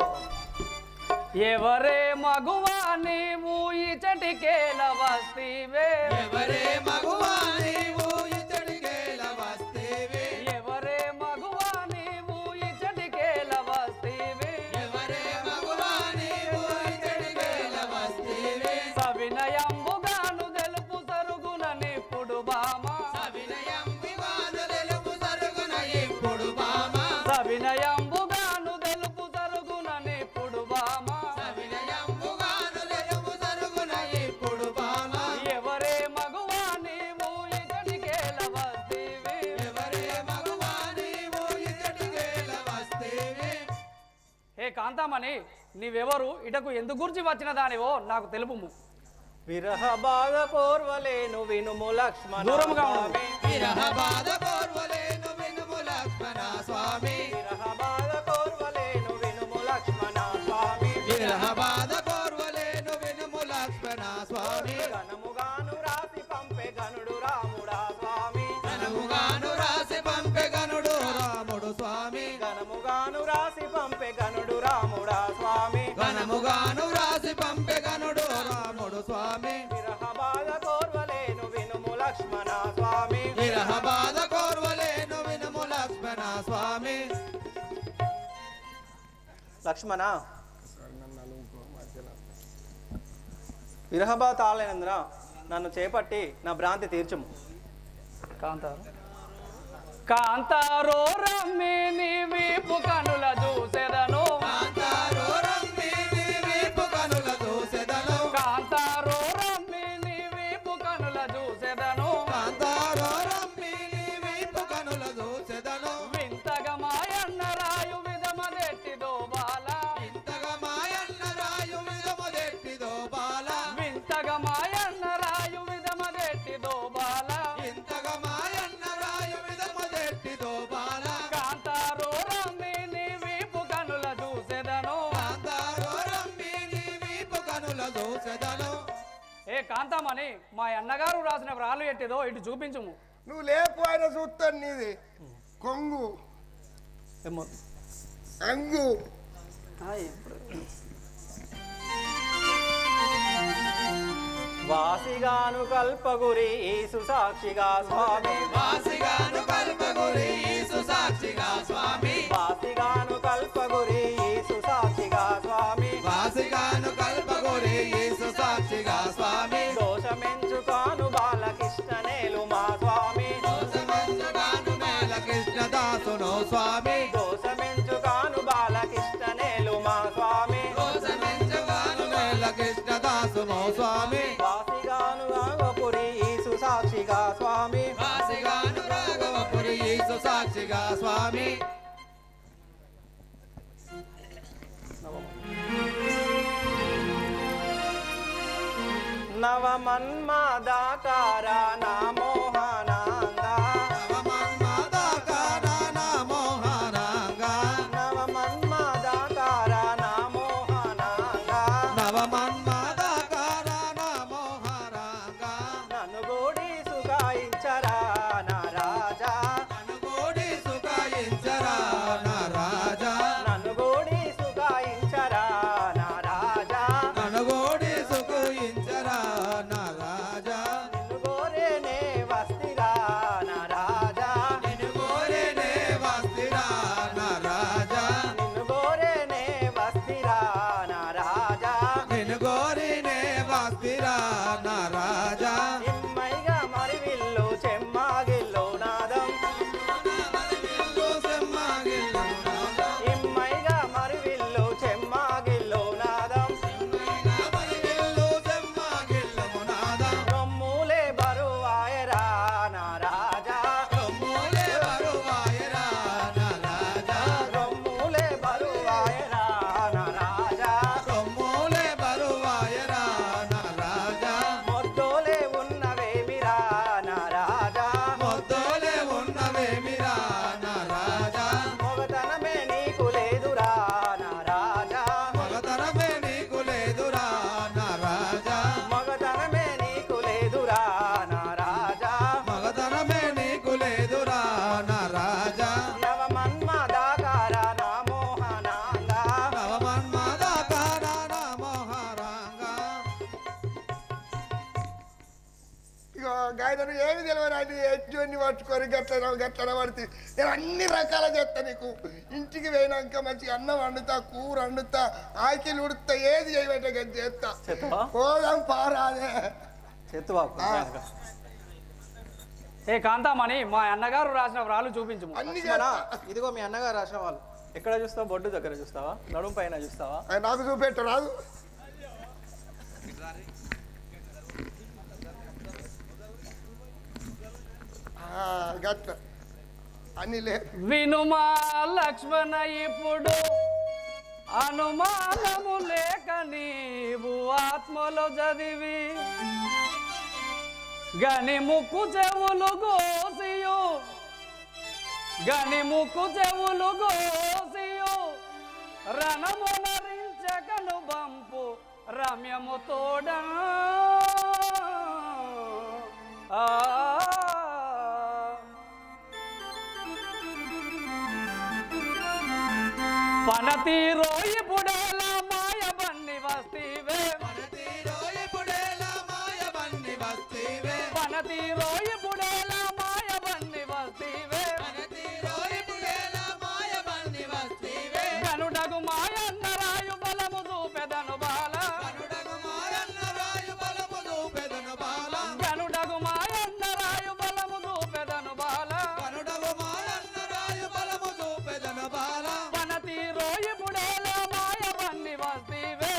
ఎవరే మగువా నీవు ఇచటికేల వస్తీవే, ఎవరే మగువా నీవు ఇతడికేల వస్తేవే, ఎవరే మగువా నీవు ఇచటికేల వస్తీవే, ఎవరే మగువా నీవు ఇతడికేల వస్తేవే, సవినయంబుగాను తెలుపు సరుగున నిప్పుడు బామ, సవినయంబుగాను తెలుపు సరుగున ఇప్పుడు బామ, సవినయంబుగాను తెలుపు సరుగున నిప్పుడు బామ, సవినయంబుగాను తెలుపు సరుగున ఇప్పుడు బామ, ఎవరే మగువా నీవు ఇచటికేల వస్తీవే. ఎవరే మగువా నీవు ఇతడికేల వస్తేవే. హే కాంతామణి, నీవెవరు, ఇటకు ఎందు గురించి వచ్చిన దానివో నాకు తెలుపుము. విరహ బాధ కోర్వలేను వినుము లక్ష్మణ దూరముగా ఉండు. స్వామి. విరహ బాధ కోర్వలేను వినుము లక్ష్మణ స్వామి, విరహ బాధ కోర్వలేను వినుము లక్ష్మణ స్వామి. విరహ బాధ కోర్వలేను వినుము లక్ష్మణ స్వామి, ఘనముగాను రాసి పంపే గనుడు రాముడా స్వామి. ఘనముగాను రాసి పంపె గనుడు రాముడు స్వామి, ఘనముగాను రాసి పంపే గనుడు రాముడా స్వామి. ఘనముగాను రాసి పంపె గనుడు రాముడు స్వామి, విరహ బాధ కోర్వలేను వినుము లక్ష్మణ స్వామి. విరహ బాధ కోర్వలేను వినుము లక్ష్మణ స్వామి. లక్ష్మణ, విరహబాధ తాళైనందున నన్ను చేపట్టి నా భ్రాంతి తీర్చుము. కాంతారో రమ్మి నీ వీపు కనుల చూసెదను, కాంతారో రమ్మి నీ వీపు కనుల చూసెదను, కాంతారో రమ్మి నీ వీపు కనుల చూసెదను, కాంతారో రమ్మి నీ వీపు కనుల చూసెదను, వింతగా మాయన్న రాయు విధమదెట్టిదో బాల, ఇంతగా మాయన్న రాయు విధముదెట్టిదో బాల, వింతగా మాయన్న రాయు విధమదెట్టిదో బాల, ఇంతగా మాయన్న రాయు విధముదెట్టిదో బాల, కాంతారో రమ్మి నీ వీపు కనుల చూసెదను. కాంతారో రమ్మి నీ వీపు కనుల చూసెదను. ఏ కాంతామణి, మా అన్నగారు రాసిన వ్రాలు ఎట్టిదో ఇటు చూపించుము. నువ్వు లేపు ఆయన చూస్తాను నీది కొంగు ఏమో అంగు. వాసిగాను కల్పగురి సుసాక్షిగా స్వామి. వాసిగాను కల్పగురి సుసాక్షిగా స్వామి, వాసిగాను కల్పగురి సుసాక్షిగా స్వామి. వాసిగాను కల్పగురి సుసాక్షిగా స్వామి, దోషమెంచుకాను బాలకృష్ణనేలు మా స్వామి. దోషమంచుగాను మేళకృష్ణదాసును స్వామి, దోషమెంచుకాను బాలకృష్ణనేలు మా స్వామి. దోషమంచుగాను మేళకృష్ణదాసును స్వామి, వాసిగాను రాగపురి సుసాక్షిగా స్వామి. వాసిగాను రాఘవపురి సుసాక్షిగా స్వామి. నవమన్మదాకార నా మోహనాంగా. నవమన్మదాకార నా మోహనాంగా, నవమన్మదాకార నా మోహనాంగా. నవమన్మదాకార నా మోహనాంగా, నన్ను గోడి సుఖాయించరా నా రాజా. అనుగోడి సుఖాయించరా నా రాజా, నన్ను గోడి సుఖాయించరా నా రాజా. అనుగోడి సుఖించరా నా రాజా, నిన్ను గోరేనే గాయను ఏమి తెలియదు అది ఎజ్జుని పట్టుకొని గట్ల పడితే నేను అన్ని రకాల చేస్తా నీకు. ఇంటికి పోయినాక మంచిగా అన్నం వండుతా, కూర వండుతా, ఆకిలు ఉడుతా, ఏది చేయబట్టే గది చేస్తా. పోదాం పారాదే ఏ కాంతామణి, మా అన్నగారు రాసిన వ్రాలు చూపించు. అన్ని ఇదిగో మీ అన్నగారు రాసిన వాళ్ళు. ఎక్కడ చూస్తావా? బొడ్డు దగ్గర చూస్తావా? నడుము పైన చూస్తావా? నాకు చూపెట్టు రాదు. గట్ల అన్ని లే. వినుమా లక్ష్మణ, ఇప్పుడు అనుమానము లేక నీవు ఆత్మలో చదివి గని ముక్కు చెవులు గోసియు రణము మరించకను బంపు రమ్యము తోడ పనతి రోయి పుడేలా మాయ బన్ని వస్తీవే, పనతి రోయి పుడేలా మాయ బన్ని వస్తీవే, గనుడగు మాయన్న రాయు బలము చూపెదను బాల, గనుడగు మాయన్న రాయు బలము చూపెదను బాల, పనతి రోయి పుడేలా మాయ బన్ని వస్తీవే.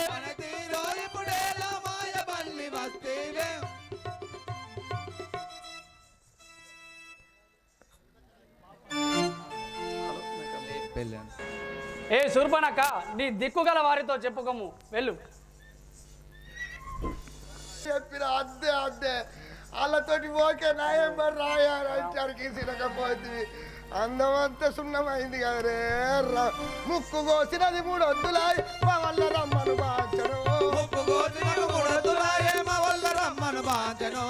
ఏ శూర్పణఖ, నీ దిక్కుగల వారితో చెప్పుకోము, వెళ్ళు. చెప్పిన అద్దే వాళ్ళతోటి ఓకే నాయం రాయాలంటానికి సినకపోతుంది. అందమంతా సున్నమైంది కదరే. ముక్కు కోసినది 3 వద్దులాయి మా వల్ల రమ్మను బాంచను, ముక్కు కోసినది 3 వద్దులాయి మా వల్ల రమ్మను బాంచను,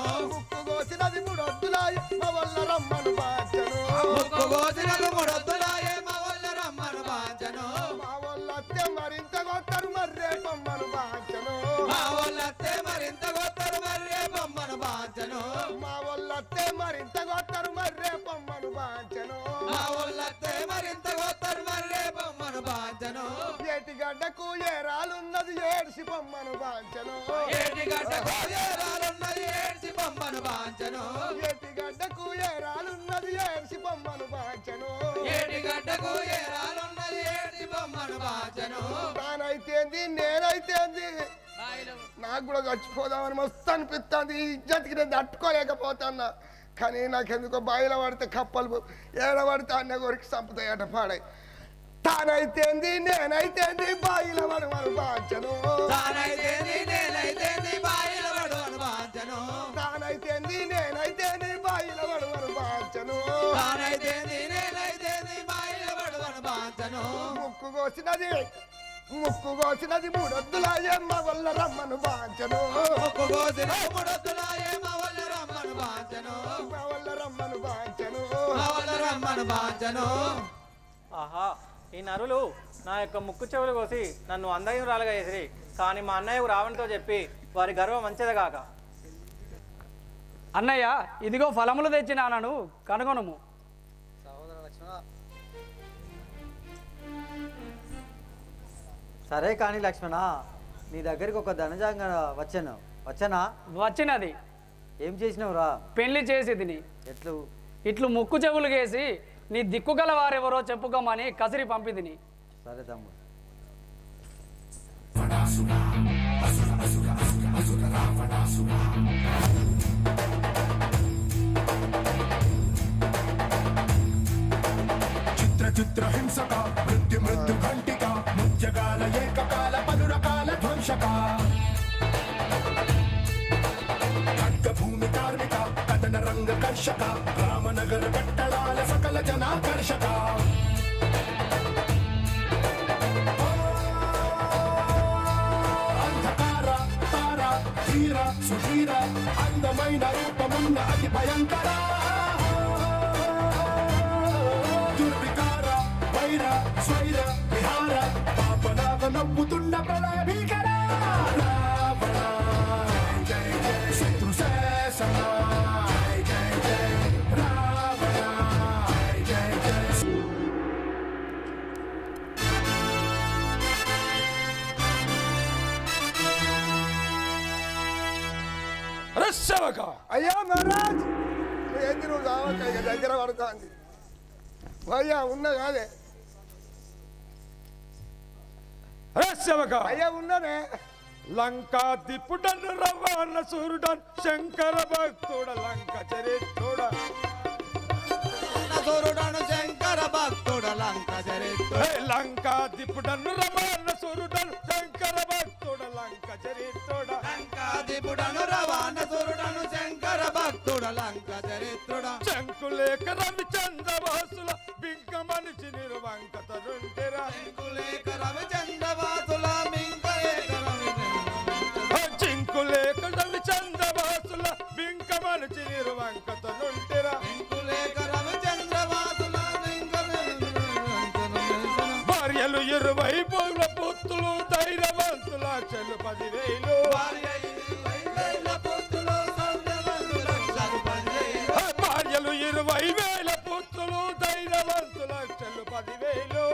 మా వల్లత్తే మరింత కొత్తరు మర్రే బొమ్మను బాంచను, మా వల్లత్తే మరింత కొత్తరు మర్రే బొమ్మను బాంచను, ఏటిగడ్డకు ఏరాలున్నది ఏడ్చి బొమ్మను బాంచను, ఏటిగడ్డకు ఏరాలున్నది ఏడ్చి బొమ్మను బాంచను, తానైతేంది నేనైతేంది నాకు కూడా చచ్చిపోదామని మస్తు అనిపిస్తుంది. ఈ ఇజ్జతికి నేను తట్టుకోలేకపోతున్నా. కానీ నాకెందుకో బాయిలో పడితే కప్పలు ఏడబడితే అన్న కొరికి చంపుతాయట పాడాయి. తానైతేంది నేనైతేంది బాయిల పడమను బాంచను, తానైతేంది నేనైతేంది బాయిల పడమను బాంచను, ముక్కు కోసినది 3 వద్దులాయే మా వల్ల రమ్మను బాంచను, ఆహా, ఈ నరులు నా యొక్క ముక్కు చెవులు కోసి నన్ను అందయురాలుగా వేసిరి. కానీ మా అన్నయ్యకు రావణితో చెప్పి వారి గర్వం మంచిదిగాక. అన్నయ్య, ఇదిగో ఫలములు తెచ్చినానను కనుగొనుము. సరే కానీ లక్ష్మణ, నీ దగ్గరికి ఒక ధనజాంగ వచ్చనా? వచ్చినది. ఏం చేసినావురా? పెళ్లి చేసి తిని ఇట్లు ముక్కు చెవులు గేసి నీ దిక్కుగల వారెవరో చెప్పుకోమని కసిరి పంపిదిని. సరే తమ్ముడు. చిత్ర హింసక మృత్యు ఘంటిక ముత్యగాల ఏకకాల పలు రకాల ధ్వంసక ఖడ్గ భూమి కార్మిక కథన రంగ కర్షక రామనగర పట్టణాల సకల జనాకర్షక అంధకార తార ధీర సుధీర అందమైన రూపమున్న అతి భయంకర స్వైర విహార పాపనాగ నవ్వుతున్న ప్రళయ భీకర రావణ శత్రు శాసన సేవక అయ్యా మహారాజ్ ఏంది నువ్వు సావక ఇక దగ్గర పడుతుంది అయ్యా ఉన్నా కాదే సేవక అయ్యా ఉన్నానే లంకా దిప్పుడన్ రవాణ సూరుడన్ శంకర భక్తుడ లంక చరిత్రుడ సూరుడను శంకర భక్తుడ లంక చరిత్రుడ లంకా దిప్పుడన్ రవాణ సూరుడన్ శంకర భక్తుడ లంక చరిత్రుడ లంకాధిపుడను రవాణ సూరుడను శంకర భక్తుడ లంక చరిత్రుడ శంకులేఖ రవిచంద్రవాసుల బింక మనిషి నిర్వంక తరుంటిరా శంకులేఖ రవిచంద్రవాసుల చింకులేఖ రవిచంద్రవాసుల బింక మనిషి నిర్వంక తరుంటిరా శంకులేఖ రవిచంద్రవాసుల భార్యలు 20 పౌల పుత్తులు ధైర్యవంతుల లక్షలు 10,000 భార్యలు 20,000 పుత్రులు ధైర్యవంతుల లక్షలు 10,000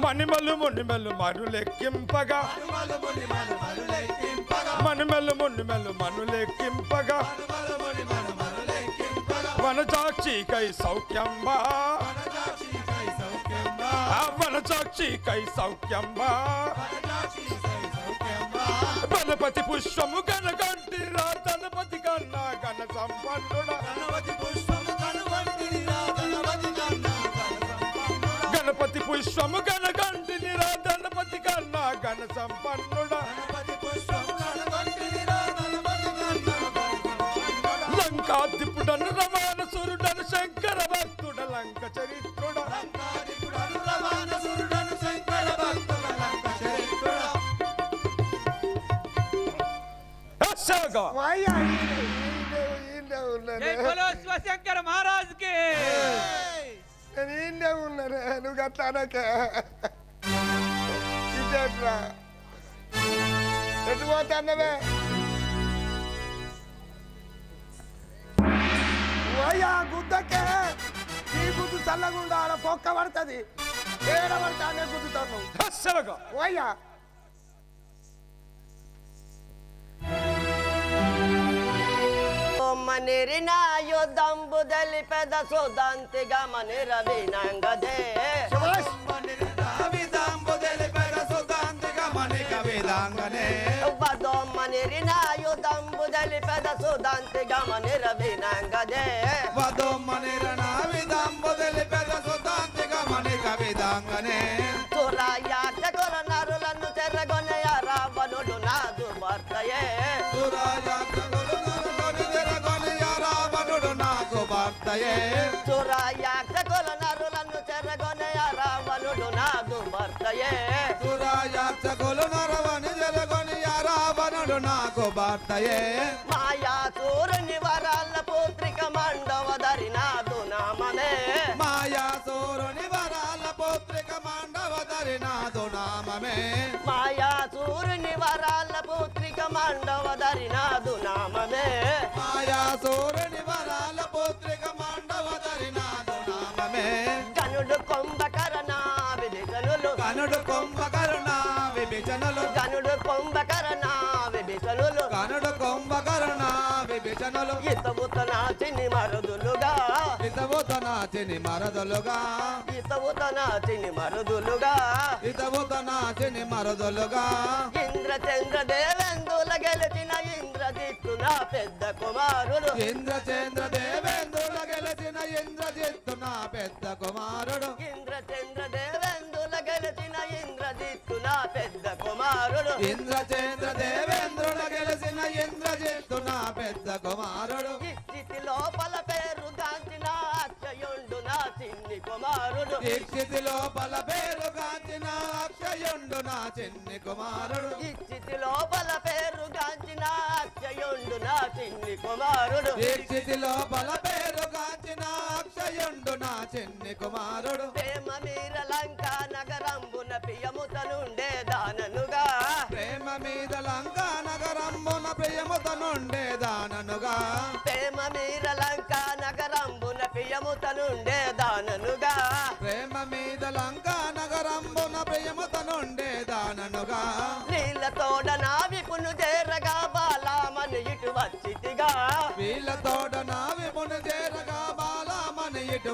మణిమలు మునిమెలు మనులెక్కింపగా మణిమెలు మునిమెలు మనులెక్కింపగా వనసాక్షికై సౌఖ్యంబా వనసాక్షికై సౌఖ్యంబా గణపతి పుష్పము గణగంటిరా గణపతి కన్నా గణ సంపన్నుడా గణపతి పుష్పము గణగంటిరా గణపతి కన్నా గణ సంపన్నుడా లంకాధిపుడను రవాణ సూరుడను శంకర భక్తుడ లంక చరిత్రుడ అయ్యా శంకర మహారాజ్ కి నేను ఈయనే ఉన్నానే నువ్వు అట్లా అనకే ఇదేట్రా ఎటు పోతాన్నవే అయ్యా గుద్దకే ఈ గుద్దు చల్లగుండా ఆడ పొక్క పడుతుంది ఏడ పడతానే గుద్దుతాను అయ్యా మనిరిన యుద్ధంబు దలిపెద సుదంతిగా మనిరవినంగదే వదో మనిరిన యుద్ధంబు దలిపెద సుదంతిగా మనిరవినంగదే వదో మనిరణ విదంబు దలిపెద సుదంతిగా మనిక విదంగనే సురాయాక్షకుల నరులను చెరగొనయ రావణుడు నాదు భర్తయే సురాయాక్షకుల నరులను చెరగొనయ రావణుడు నాదు భర్తయే సురాయాక్షకులు నరవని జరగొని రావణుడు నాకు భర్తయే మాయాసూరుని వరాల పుత్రిక మండవదరి నాదు నామమే మాయాసూరుని వరాల పుత్రిక మండవదరి నాదు నామమే మాయాసూరుని వరాల పుత్రిక మండవదరి నాదు నామమే మాయాసూరుని వరాల పుత్రిక మండవదరి నాదు నామమే కనుడు కుంభకరణ విభీషణులు కనుడు కుంభకర్ణ విభీషణులు కనుడు కుంభకరణ విభీషణులు కనుడు కుంభకర్ణ విభీషణులు ఇతవుతన చిన్ని మరుదులుగా ఇతవుతన చిని మరదులుగా ఇతవుతన చిన్ని మరుదులుగా ఇతవుతన చిని మరదులుగా ఇంద్రచంద్ర దేవేందుల గెలిచిన ఇంద్రజిత్తున పెద్ద కుమారుడు ఇంద్రచంద్ర దేవేంద్రుల గెలిచిన ఇంద్రజిత్తు నా పెద్ద కుమారుడు ఇంద్రచంద్ర దేవేందుల గెలిచిన ఇంద్రజిత్తున పెద్ద కుమారుడు ఇంద్రచంద్ర దేవేంద్రుల గెలిచిన ఇంద్రజిత్తు నా పెద్ద కుమారుడు ఇచ్చితి లోపల పేరు గాంచిన అక్షయుండు నా చిన్ని కుమారుడు దీక్షితి లోపల పేరు గాంచిన అక్షయుండు నా చిన్ని కుమారుడు ఇచ్చితి లోపల పేరు గాంచిన అక్షయుండు నా చిన్ని కుమారుడు దీక్షితి లోపల పేరు గాంచిన అక్షయుండు నా చిన్ని కుమారుడు ప్రేమ మీర లంక నగరంబున ప్రియముతనుండే దాననుగా ప్రేమ మీద లంక నగరంబున ప్రియముతనుండే దాననుగా ప్రేమ మీర లంక నగరంబున ప్రియముతనుండే దాననుగా ప్రేమ మీద లంక నగరంబున ప్రియముతనుండే దాననుగా నీళ్ళతోడ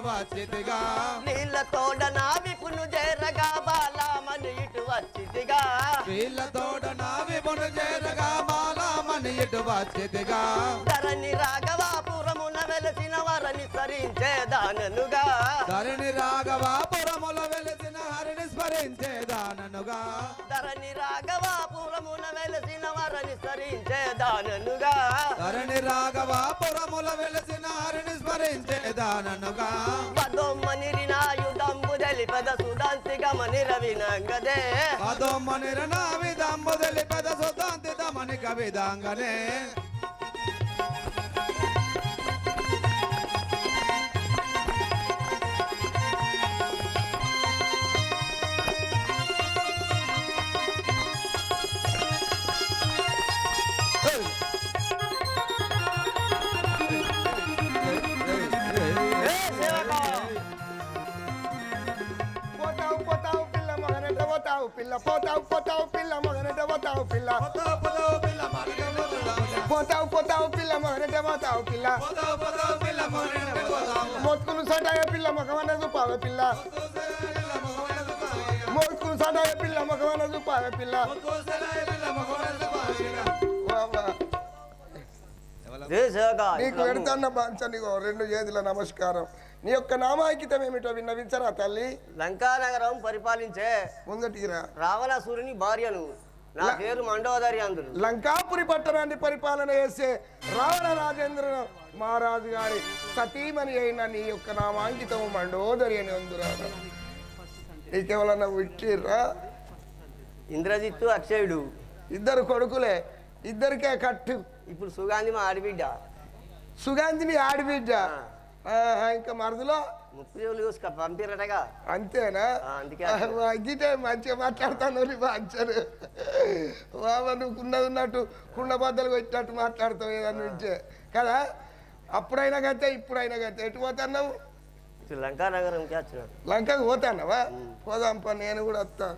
వచ్చితిగా నీళ్ళ తోడ నావిపును చేరగా బాలామని ఇటు వచ్చితిగా వీళ్ళ తోడ నావిపును చేరగా బాలామని ఇటు వచ్చితిగా ధరణి రాఘవాపురమున వెలసిన వరని స్మరించేదాననుగా ధరణి రాఘవాపురముల వెలసిన హరిని స్మరించేదాననుగా ధరణి రాఘవాపురమున వెలసిన వరని స్మరించేదాననుగా ధరణి రాఘవాపురముల వెలసిన హరిని స్మరించేదాననుగా పదొమ్మనిరినాయుధంబు తెలిపద సుదాంతి గమని రవినంగదే పదొమ్మనిరినాయుధంబు తెలిపద సుదాంతి గమని కవిదాంగనే పోతావు పిల్ల మగనట పోతావు పిల్ల పోతావు పిల్ల మగనట పోతావు పిల్ల పోతావు పిల్ల మగనట పోతావు పిల్ల మోత్కులు సటాయ పిల్ల మగవన చూపావే పిల్ల మోత్కులు సటాయ పిల్ల మగవన చూపావే పిల్ల నీకు పెడతాన్న బాంచ నీకు 2 చేతుల నమస్కారం. నీ యొక్క నామాంకితం ఏమిటో విన్నవించరా తల్లి? లంకానగరం పరిపాలించే ముందటిరా రావణాసురుని భార్యను. నా పేరు మండోదరి అందులు. లంకాపురి పట్టణాన్ని పరిపాలన చేసే రావణ రాజేంద్ర మహారాజు గారి సతీమణి అయిన నీ యొక్క నామాంకితము మండోదరి అని అందురా. నీకెవరన్నా విట్టిర్రా? ఇంద్రజిత్తు అక్షయుడు 2 కొడుకులే, 2కే కట్టు. ఇప్పుడు సుగాంధి మా ఆడబిడ్డ. సుగాంధిని ఆడబిడ్డ. ఇంకా మరదులో ముప్పై చూసుక పంపిరటగా. అంతేనా? గిటే మంచిగా మాట్లాడతాను మంచారు బాబా. నువ్వు ఉన్నట్టు కుండ బద్దలు వచ్చినట్టు మాట్లాడతావు ఏదన్నా నుంచే కదా. అప్పుడైనా గతే ఇప్పుడైనా గతే. ఎటు పోతున్నావు? లంకానగరంకి వచ్చిన. లంకకు పోతానవా? పోదాంపా, నేను కూడా వస్తా.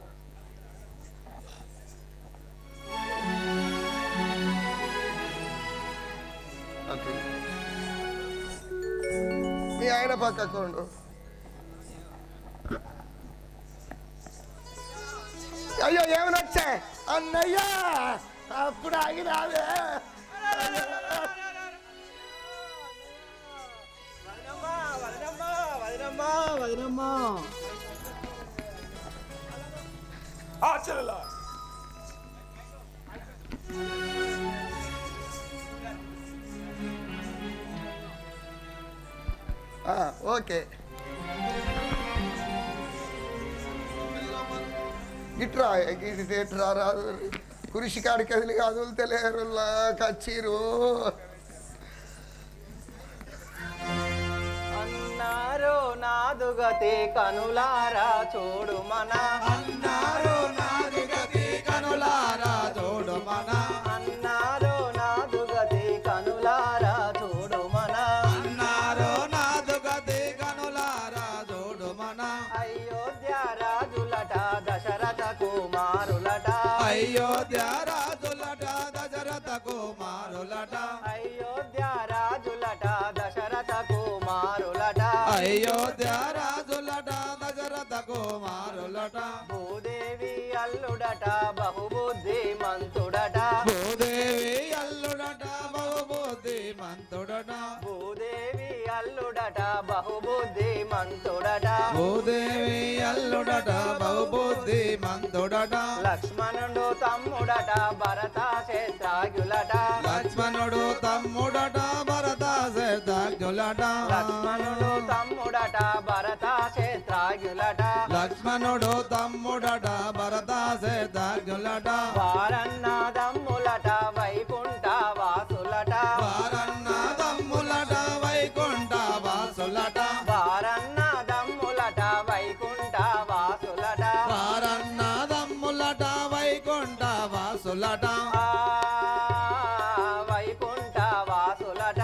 మీ ఆయన పక్కకు ఉండు. అయ్యో ఏమని వచ్చా అన్నయ్యా, అప్పుడు ఆగిరావే. ఓకే, గిట్రా గిట్రా రాదు. కురిసి కాడికి కదిలి కదులుతలేరు కచ్చిరు. అన్నారో నాదుగతి కనులారా చూడు మన. అన్నారో నాదుగతి కనులారా చూడు మన. అన్నారో నాదుగతి కనులారా చూడు మన. అన్నారో నాదుగతి కనులారా చూడు మన. అయోధ్య రాజులట దశరథ కుమారులట. అయోధ్య రాజులట దశరథ కుమారులట. అయోధ్య రాజులట దశరథ కుమారులట. అయోధ్య రాజులట దశరథ కుమారులట. భూదేవి అల్లుడట బహుబుద్ధి మంతుడట. భూదేవి అల్లుడట బహుబుద్ధి మంతుడట. భూదేవి అల్లుడట బహుబుద్ధి మంతుడట. భూదేవి అల్లుడట బహుబుద్ధి మంతుడట. లక్ష్మణుడు తమ్ముడట భరత క్షేత్రాగ్యులట. లక్ష్మణుడు తమ్ముడట భరత క్షేత్రాగ్యులట. లక్ష్మణుడు తమ్ముడట భరత క్షేత్రాగ్యులట. లక్ష్మణుడు తమ్ముడట భరత క్షేత్రాగ్యులట. వారన్నదమ్ములట వైకుంఠ వాసులట. వారన్నదమ్ములట వైకుంఠ వాసులట. వారన్నదమ్ములట వైకుంఠ వాసులట. వారన్నదమ్ములట వైకుంఠ వాసులట. వైకుంఠ వాసులట.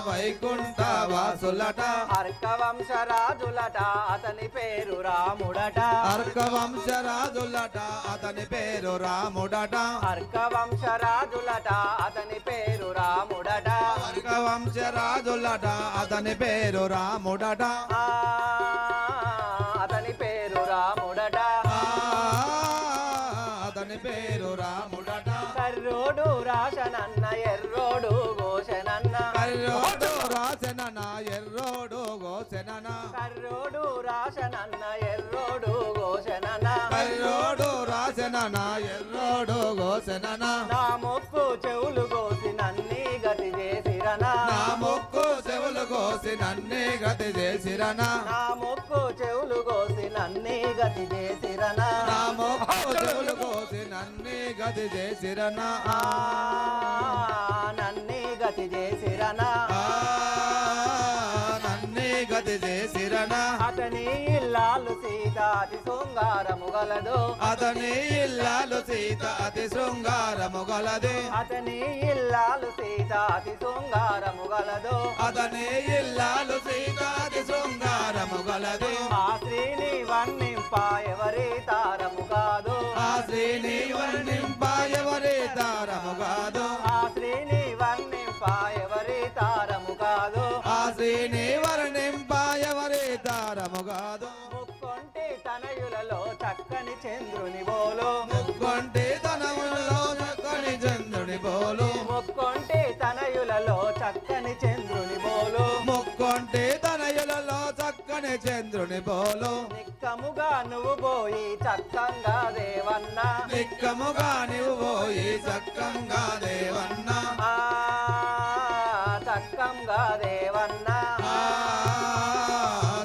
వైకుంఠ వాసులట. అర్కవంశరాజులట అతని పేరు రాముడట. అర్కవంశరాజులట అతని పేరు రాముడట. అర్కవంశరాజులట అతని పేరు రాముడట. అర్కవంశ రాజరాజులట అతని పేరు రాముడట అతని పేరు రాముడట అతని పేరు రాముడట కర్రోడు రాశనన్న ఎర్రోడు గోశనన్న కర్రోడు రాసెనన ఎర్రోడు గోసెనన కర్రోడు రాశనన్న ఎర్రోడు గోశనన్న కర్రోడు రాసెనన ఎర్రోడు గోసెనన నా మొక్కు చెవులు కోసి నన్ని గతి చేసిరనా నా మొక్కు చెవులు కోసి నన్నే గతి చేసిరనా నా మొక్కు చెవులు కోసి నన్ని గతి చేసిరనా నా మొక్కు చెవులు కోసి నన్నే గతి చేసిరనా నన్ని గతి చేసిరనా నన్నే గతి చేసిరనా అతని ఇల్లాలు సీత అతి శృంగారము గలదు అతని ఇల్లాలు సీత అతి శృంగారము గలదు అతని ఇల్లాలు సీత అతి శృంగారము గలదు అతని ఇల్లాలు సీత అతి శృంగారము గలదు ఆ శ్రీని వర్ణింప ఎవరి తారము కాదు ఆ శ్రీని వర్ణింప ఎవరి తారము కాదు ఆ శ్రీని వర్ణింప ఎవరి తారము కాదు ఆ శ్రీని వర్ణింప ఎవరి తారము కాదు ముక్కొంటి తనయులలో చక్కని చంద్రుని బోలు ముక్కొంటి తనములలో చక్కని చంద్రుని బోలు ముక్కొంటి తనయులలో చక్కని చంద్రుని బోలు ముక్కొంటి తనయులలో చక్కని చంద్రుని బోలు నిక్కముగా నువ్వు పోయి చక్కంగా దేవన్నా నిక్కముగా నువ్వు పోయి చక్కంగా దేవన్నా చక్కంగా దేవన్నా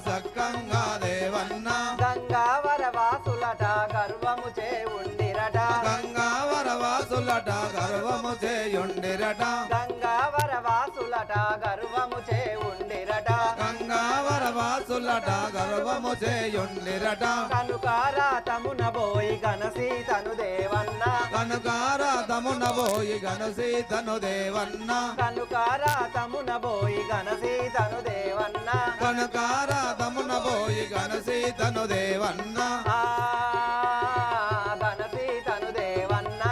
చక్కంగా దేవన్నా గంగావర వాసులట గర్వము చే ఉండిరట గంగావర వాసులట గర్వము చేయుండిరట గంగావర వాసులట గర్వము చే ఉండిరట గంగావర వాసులట గర్వము చేయుండిరట కనుకారా తమున పోయి గణసీతను దేవన్న కనుకారా తమున పోయి గణసీతను దేవన్న కనుకారా తమున పోయి గణసీతను దేవన్న కనుకారా తమున పోయి గణసీతను దేవన్న గణసీతను దేవన్న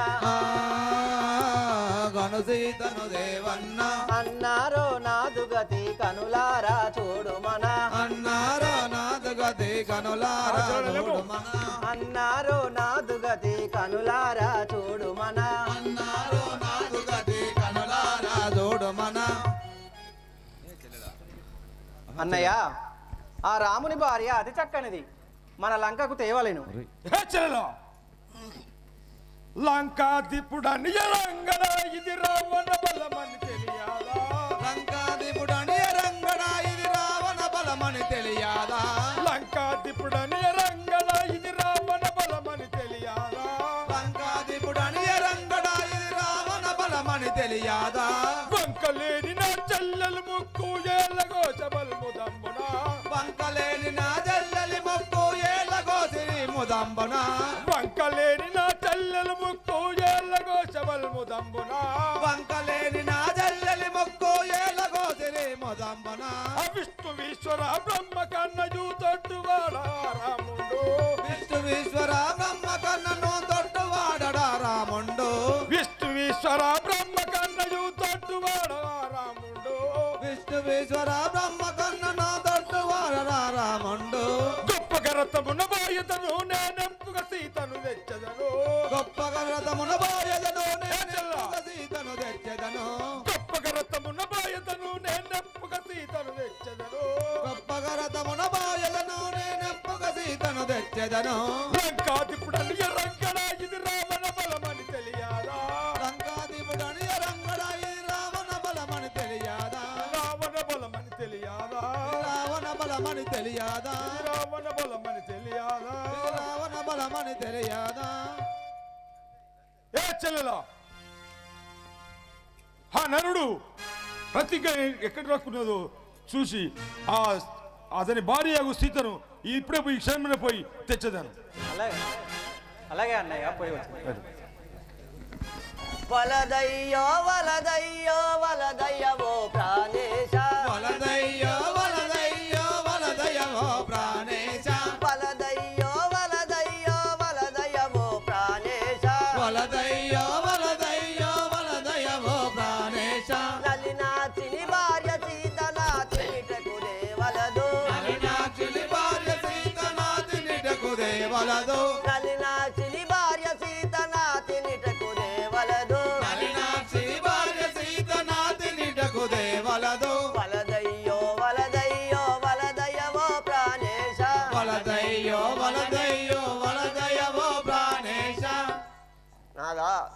గణసీతను దేవన్న అన్నారో నాదుగతి కనులారా చూడు మన అన్నారో నాదుగతి కనులారా చూడు మన అన్నారో నాదుగతి కనులారా చూడు మన అన్నారో నాదుగతి కనులారా చూడు మన అన్నయ్య ఆ రాముని భార్య అతి చక్కనిది మన లంకకు తేవలేను లంకాధిపుడని రంగడ ఇది రావణ బలమని తెలియాలా లంకాధిపుడని రంగడ ఇది రావణ బలమని తెలియాలా లంకాధిపుడని రంగడ ఇది రావణ బలమని తెలియాలా లంకాధిపుడని రంగడ ఇది రావణ బలమని తెలియాదా వంకలేని నా చెల్లెలు ముక్కు ఏళ్ళగోచబల్ ముదంబున వంకలేని నా చెల్లెలి ముక్కు ఏళ్ళగోసిరి ముదంబున వంకలేని నా చెల్లెలు ముక్కు ఏళ్ళగోచబల్ ముదంబున వంకలేని నా చెల్లెలి ముక్కు ఏళ్ళగోసిరి ముదంబున విష్ణువీశ్వర బ్రహ్మ కన్నయు తొట్టువాడా రాముడు విష్ణువీశ్వర బ్రహ్మ కన్నను తొట్టువాడడా రాముండు విష్ణువీశ్వర బ్రహ్మ కన్నయు తొట్టువాడా రాముడు విష్ణువీశ్వర బ్రహ్మ కన్నను తొట్టువాడడా రాముండు గొప్ప గరతమున బాయతను నేనెంపుగ సీతను తెచ్చదను గొప్ప గరతమున బాయదను నేనెంపుగ సీతను తెచ్చదను గొప్ప గరతమున బాయతను నేనెంపుగ సీతను తెచ్చదను గొప్ప గరతమున బాయదను నేనెంపుగ సీతను తెచ్చదను లంకాధిపుడని రంగడ ఇది రావణ బలమని తెలియాలా లంకాధిపుడని రంగడ ఇది రావణ బలమని తెలియాదా రావణ బలమని తెలియాలా రావణ బలమని తెలియాదా రావణ బలమని తెలియాలా రావణ బలమని తెలియాదా ఏ చెల్లెలా ఆ నరుడు ప్రతిజ్ఞ ఎక్కడ రాకున్నదో చూసి ఆ అతని భార్యకు సీతను ఇప్పుడే పోయి క్షణమైన పోయి తెచ్చదాను అలాగే అలాగే అన్నయ్య పోయి వచ్చి వలదయ్యో వలదయ్యో వలదయ్యవో ప్రాణేశ వలదయ్యో వలదయ్యో వలదయ్యవో ప్రాణేశ వలదయ్యో వలదయ్యో వలదయ్యవో ప్రాణేశ వలదయ్యో వలదయ్యో వలదయ్యవో ప్రాణేశ నలినాచిని భార్య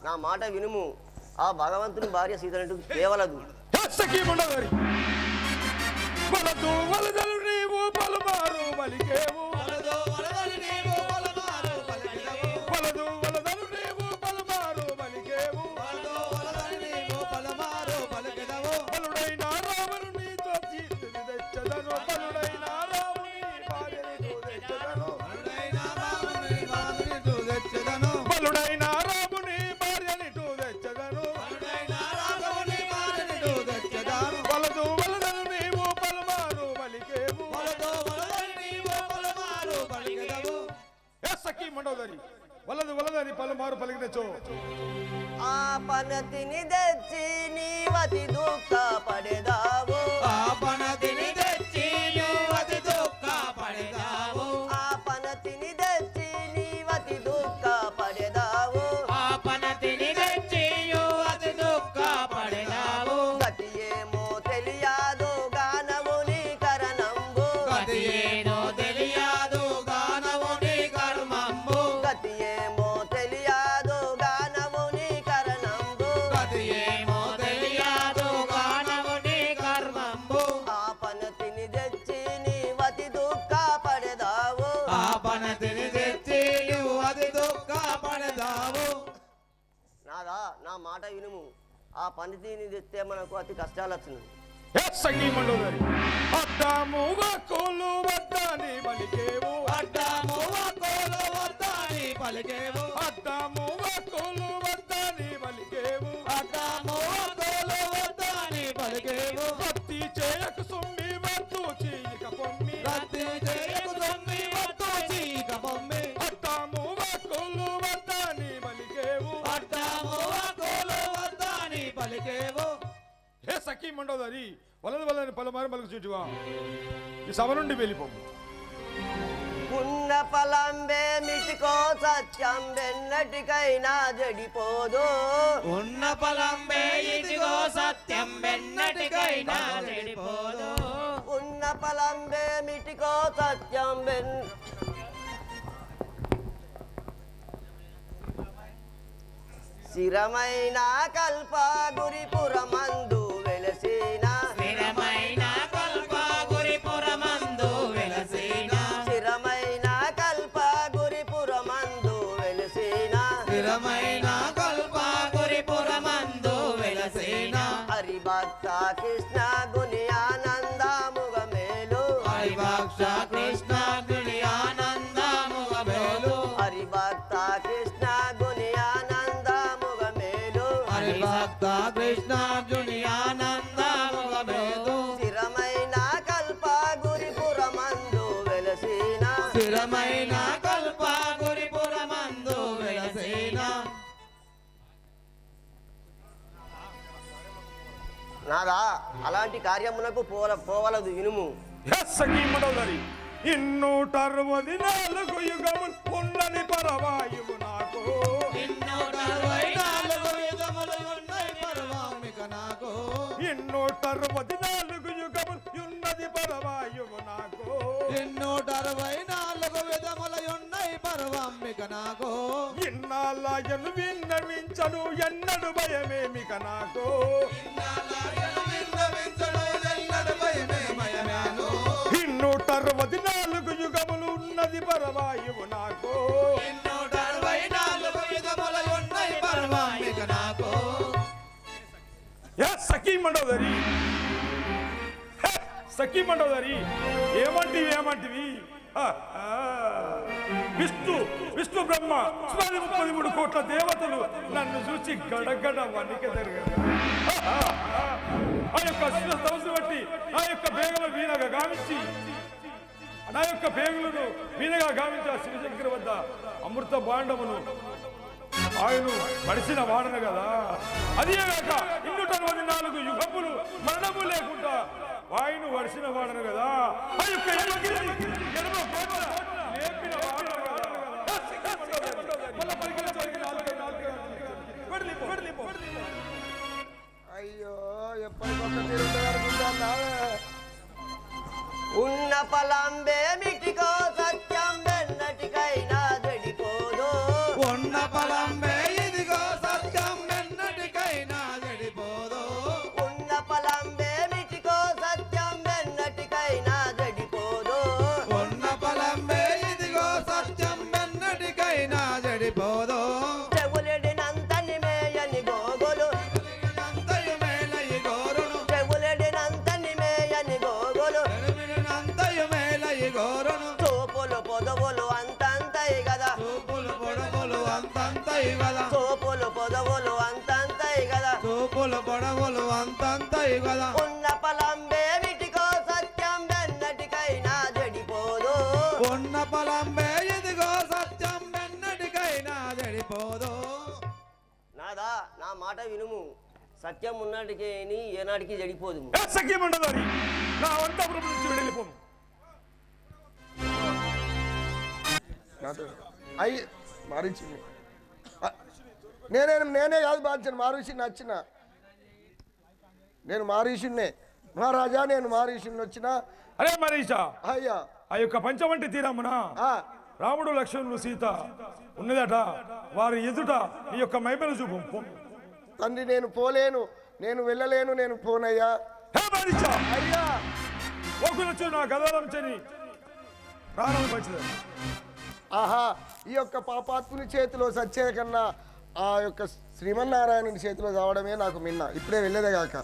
నా మాట వినుము. ఆ భగవంతుని భార్య సీతనట్టు కేవలదు. పలుమారు పలికినచో ఆ పనతిని తెచ్చి నీవతి దుఃఖ పడేదావు. ఆ పనతిని తెచ్చి నీవతి దుఃఖ పడేదావు. ఆ పనతిని తెచ్చి నీవతి దుఃఖ పడేదావు. ఆ పనతిని తెచ్చి నీవతి దుఃఖ పడేదావు. గతి ఏమో తెలియదు గానము నీ కరణంబు. గతి ఏమో తెలియదు గానము నీ కర్మంబు. గతి ఏమో తెలియదు గానము నీ కరణంబు. గతి ఏమో తెలియదు గానము నీ కర్మంబు. ఆ పనతిని తెచ్చి నీవతి దుఃఖ పడేదావు. ఆ పనతిని తెచ్చి నీవతి దుఃఖ పడేదావు. నాదా నా మాట వినుము. ఆ పనితీని తెస్తే మనకు అతి కష్టాలు వచ్చినాయి. సంగీమండోదరి అడ్డాముగా కోలు వద్దని పలికేవు. అడ్డాముగా కోలు వద్దని పలికేవు. అడ్డాముగా కోలు వద్దని పలికేవు. అడ్డాముగా కోలు వద్దని పలికేవు. రత్తి చేయకు సొమ్మి వద్దు చీక పొమ్మి. రత్తి చేయకు సొమ్మి వద్దు చీక పొమ్మి. అడ్డాముగా కోలు వద్దని పలికేవు. అడ్డాముగా కోలు వద్దని పలికేవు. హే సఖీ మండోదరి వలదు వలని పలుమారు పలుకు చూచువా ఈ సభ నుండి వెళ్ళిపోము. ఉన్న పలంబే మిటికో సత్యం వెన్నటికైనా జడిపోదు. ఉన్న పలంబే ఇదిగో సత్యం వెన్నటికైనా జడిపోదు. ఉన్న పలంబే మిటికో సత్యం స్థిరమైన కల్ప గురిపురమందు వెలసిన. స్థిరమైన కల్ప గురిపురమందు వెలసిన. స్థిరమైన కల్ప గురిపురమందు వెలసిన. స్థిరమైన కల్ప గురిపురమందు వెలసిన. హరిభక్త కృష్ణ గుని ఆనందముగ మేలు. హరిభక్ష కృష్ణ గుని ఆనందముగ మేలు. హరిభక్త కృష్ణ గుని ఆనందముగ మేలు. హరిభక్త కృష్ణ గుని ఆనందముగ మేలు. స్థిరమైన కల్ప గురిపురమందు వెలసిన. స్థిరమైన కల్ప గురిపురమందు వెలసిన. నాదా అలాంటి కార్యమునకు పోవలదు వినుము. సంగీమండోదరి 264 యుగములు ఉన్నది పరవాయువు నాకు. 264 యుగములు ఉన్నాయి పరవామిక నాకు. 264 యుగములు ఉన్నది పరవాయువు నాకు. 264 విధములు ఉన్నాయి పరవామిక నాకు. ఇన్నాళ్ళను విన్నవించను ఎన్నడు భయమేమిక నాకు. 264 యుగములు ఉన్నది పరవాయువు నాకు. 264 విధములు ఉన్నాయి పరవామిక నాకు. సఖీ మండోదరి సఖీ మండోదరి ఏమంటివి విష్ణు బ్రహ్మ 33 కోట్ల దేవతలు నన్ను చూసి గడగడ వణిక జరిగారు. ఆ యొక్క శిరస్సు బట్టి నా యొక్క బేగల వీణగా గావించి నా యొక్క బేగులను వీణగా గావించి ఆ శివశంకర్ వద్ద అమృత భాండమును ఆయన మడిసిన వాడను కదా. అదేగాక 264 యుగములు మరణము లేకుండా ఆయన వడిసిన వాడను కదా. ఆ యొక్క ఎడమ కోట లేపిన వాడను కదా. అయ్యో ఎప్పటికొక తిరుగుతారు. ఉన్న పలంబే మిటికో సత్యం వెన్నటికైనా జడిపోదు. ఉన్న పలంబే ఇదిగో సత్యం ఉన్నది కదా ఉన్న పలంబే విటికో సత్యం వెన్నటికైనా చెడిపోదు ఉన్న పలంబే ఇదిగో సత్యం వెన్నటికైనా చెడిపోదు నాదా నా మాట వినుము సత్యం ఉన్నటికి ఏనాటికి చెడిపోదు సఖ్యం ఉండదు అని నా అంతఃపురం నుంచి వెళ్ళిపోము అయ్యి మారించింది నేనే కాదు బాధించాను మారుషి నచ్చిన నేను మారీషున్నే మహారాజా నేను మారీషుని వచ్చిన అరే మరీషా అయ్యా ఆ యొక్క పంచవంటి తీరమున రాముడు లక్ష్మణుడు సీత ఉన్నదట వారి ఎదుట నీ యొక్క మైమలు చూపు తండ్రి నేను పోలేను నేను వెళ్ళలేను నేను పోనయ్యా అయ్యా ఒకరు నా గదారం చని ప్రాణం పంచదు ఆహా ఈ యొక్క పాపాత్ముని చేతిలో సచ్చే కన్నా ఆ యొక్క శ్రీమన్నారాయణుని చేతిలో కావడమే నాకు మిన్న ఇప్పుడే వెళ్ళేదేగాక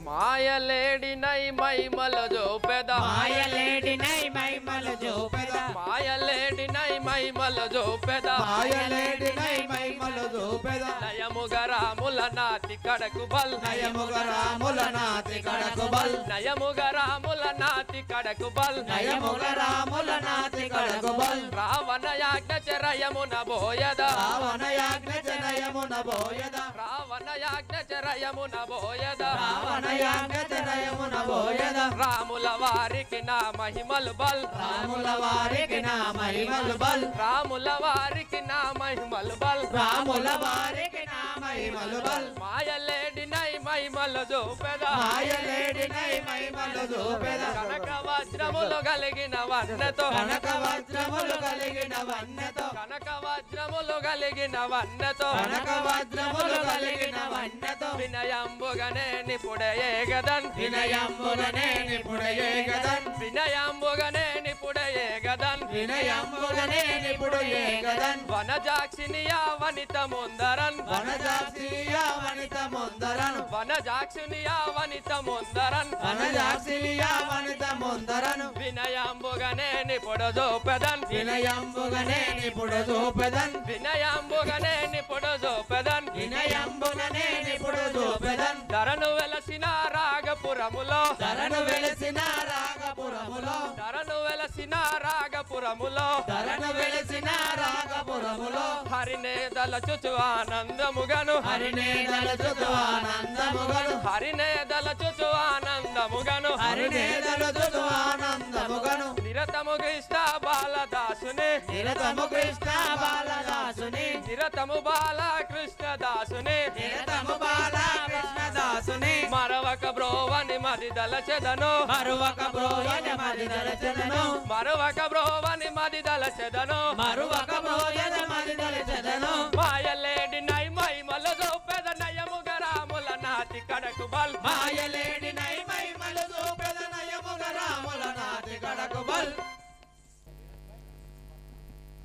మాయలేడినై మైమల జోపెద మాయలేడినై మైమల జోపెద మాయలేడినై మైమల జోపెద మాయలేడినై మైమల జోపెద నయముగ రాముల నాతి కడకు బల్ నయముగ రాముల నాతి కడకు బల్ నయముగ రాముల నాతి కడకు బల్ నయముగ రాముల నాతి కడకు బల్ రావణ యాజ్ఞ చరయమున బోయద రావణ యాజ్ఞ చరయమున బోయద రావణ యాజ్ఞ చరయమున బోయద రావణ యాజ్ఞ చరయమున బోయద రాముల వారికి నా మహిమలు బల్ రాముల వారికి నా మహిమలు బల్ రాముల వారికి నా మహిమలు బల్ రాముల వారికి నా మహిమలు బల్ మాయలేడినై మైమల జోపెద మాయలేడినై మైమల జోపెద కనక వజ్రములు కలిగిన వన్నెతో కనక వజ్రములు కలిగిన వన్నెతో కనక వజ్రములు కలిగిన వన్నెతో కనక వజ్రములు కలిగిన వన్నెతో వినయంబుగనే నిపుడే గదన్ వినయంబుగనే నిపుడే గదన్ వినయంబుగనే నిపుడే గదన్ వినయంబుగనే నిపుడే గదన్ వనజాక్షినియా వనిత ముందరన్ వనజాక్షినియా వనిత ముందరన్ వనజాక్షినియా వనిత ముందరన్ వనజాక్షినియా వనిత ముందరన్ వినయంబుగనే నిపుడు జోపెదన్ వినయంబుగనే నిపుడు జోపెదన్ వినయంబుగనే నిపుడు జోపెదన్ వినయంబుగనే నిపుడు జోపెదన్ ధరను వెలసిన రాగపురములో ధరను వెలసిన రాగపురములో ధరను వెలసిన రాగపురములో ధరను వెలసిన రాగపురములో హరినే దలచుచు ఆనందముగను హరినే దలచుచు ఆనందముగను హరినే దలచుచు ఆనందముగను హరినే దలచుచు ఆనందముగను నిరతము కృష్ణ బాలదాసుని నిరతము కృష్ణ బాలదాసుని నిరతము బాల కృష్ణదాసుని నిరతము బాల కృష్ణదాసుని మరవక బ్రోవని మది దలచెదను మరువక బ్రోవని మది దలచెదను మరవక బ్రోవని మది దలచెదను మరువక బ్రోవని మది దలచెదను మాయలేడినై మైమల జోపెద నయముగ రాముల నాతి కడకు బల్ మాయలేడినై మైమల జోపెద నయముగ రాముల నాతి కడకు బల్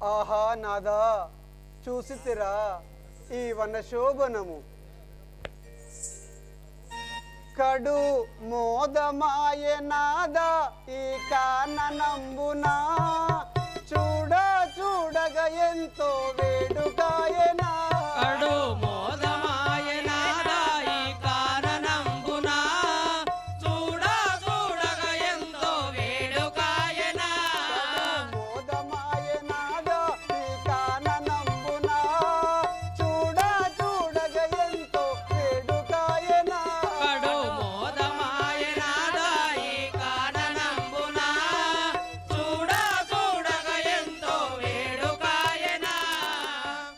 ఆహా నాదా చూసితిరా ఈ వన శోభనము కడు మోదమాయ నాదా ఈ కాననంబునా చూడ చూడగా ఎంతో వేడుకాయనా కడు మోదమాయ నాదా ఈ కాననంబునా చూడ చూడగా ఎంతో వేడుకాయనా మోదమాయ నాదా ఈ కాననంబునా చూడ చూడగా ఎంతో వేడుకాయనా కడు మోదమాయ నాదా ఈ కాననంబునా చూడ చూడగా ఎంతో వేడుకాయనా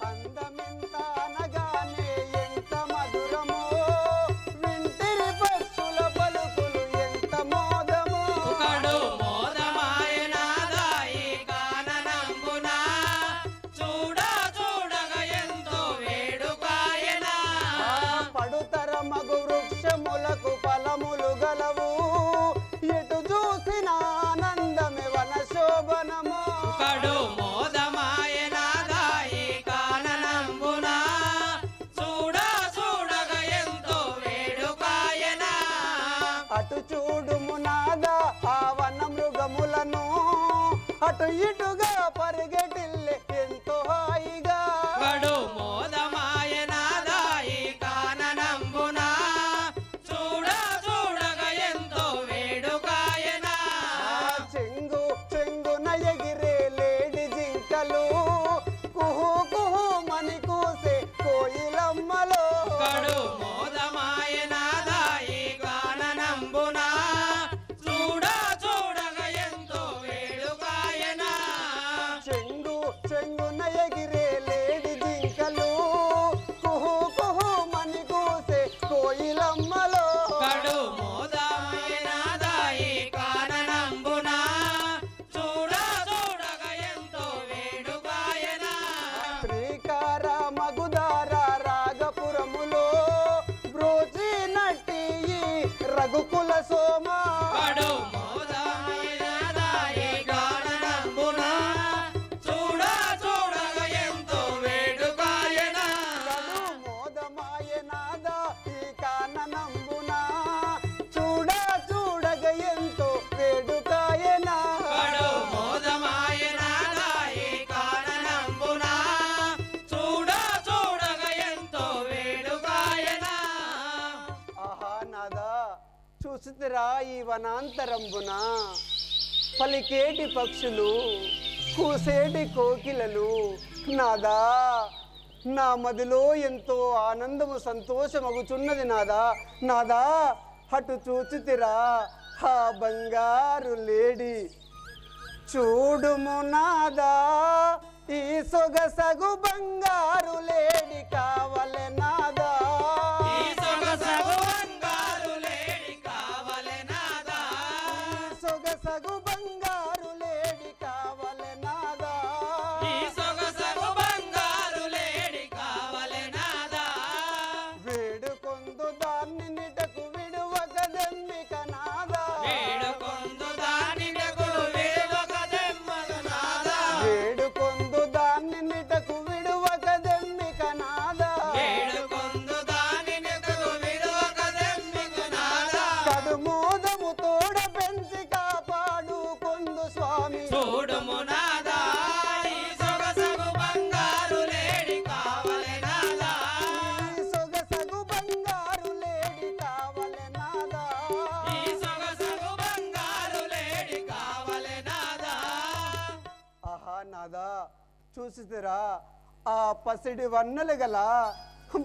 అందమింత అనగానే ఎంత మధురమో వింటిరి పక్షుల పలుకులు ఎంత మోదమో కడు మోదమాయ నాదా ఈ కాననంబునా చూడ చూడగా ఎంతో వేడుకాయనా పడుతర మగు వృక్షములకు ఫలములు గలవు ఎటు చూసిన ఆనందమే వన శోభనము కడు మోదమాయ నాదా ఈ కాననంబునా చూడ చూడగా ఎంతో వేడుకాయనా అటు చూడుము నాదా ఆ వన మృగములను అటు ఇటుగా పరిగెటిల్లే ఎంతో హాయిగా చూసితిరా ఈ వనాంతరంబున పలికేటి పక్షులు కూసేటి కోకిలలు నాదా నా మదిలో ఎంతో ఆనందము సంతోషమగుచున్నది నాదా అటు చూచితిరా ఆ బంగారు లేడి చూడుము నాదా ఈ సొగసగు బంగారు లేడి కావలె నాదా ఈ సొగసగు బంగారు లేడి కావలె నాదా ఈ సొగసగు బంగారు లేడి కావలె నాదా ఈ సొగసగు బంగారు లేడి కావలె నాదా వేడుకొందు దాన్ని నిటకు విడువక దెమ్మిక నాదా వేడుకొందు దాన్ని నిటకు విడువక దెమ్మక నాదా వేడుకొందు దాన్ని నిటకు విడువక దెమ్మిక నాదా వేడుకొందు దాన్ని నిటకు విడువక దెమ్మిక నాదా కడుమోదము తోడ పెంచి కాపాడు కొందు స్వామి చూడుము నాదా ఈ సొగసగు బంగారు లేడి కావలె నాదా ఈ సొగసగు బంగారు లేడి కావలె నాదా ఈ సొగసగు బంగారు లేడి కావలె నాదా ఆహా నాదా చూసితిరా ఆ పసిడి వన్నెలు గల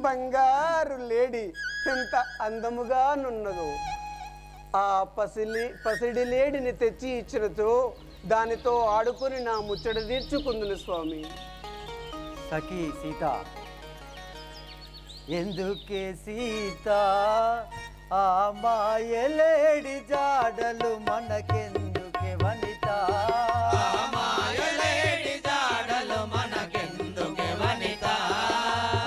బంగారు లేడి ఎంత అందముగా నున్నదో ఆ పసిడి లేడిని తెచ్చి ఇచ్చినతో దానితో ఆడుకొని నా ముచ్చట తీర్చుకుందును స్వామి. సఖీ సీత ఎందుకే సీత ఆ మాయలేడి జాడలు మనకెందుకే వనిత మాయలేడి జాడలు మనకెందుకే వనిత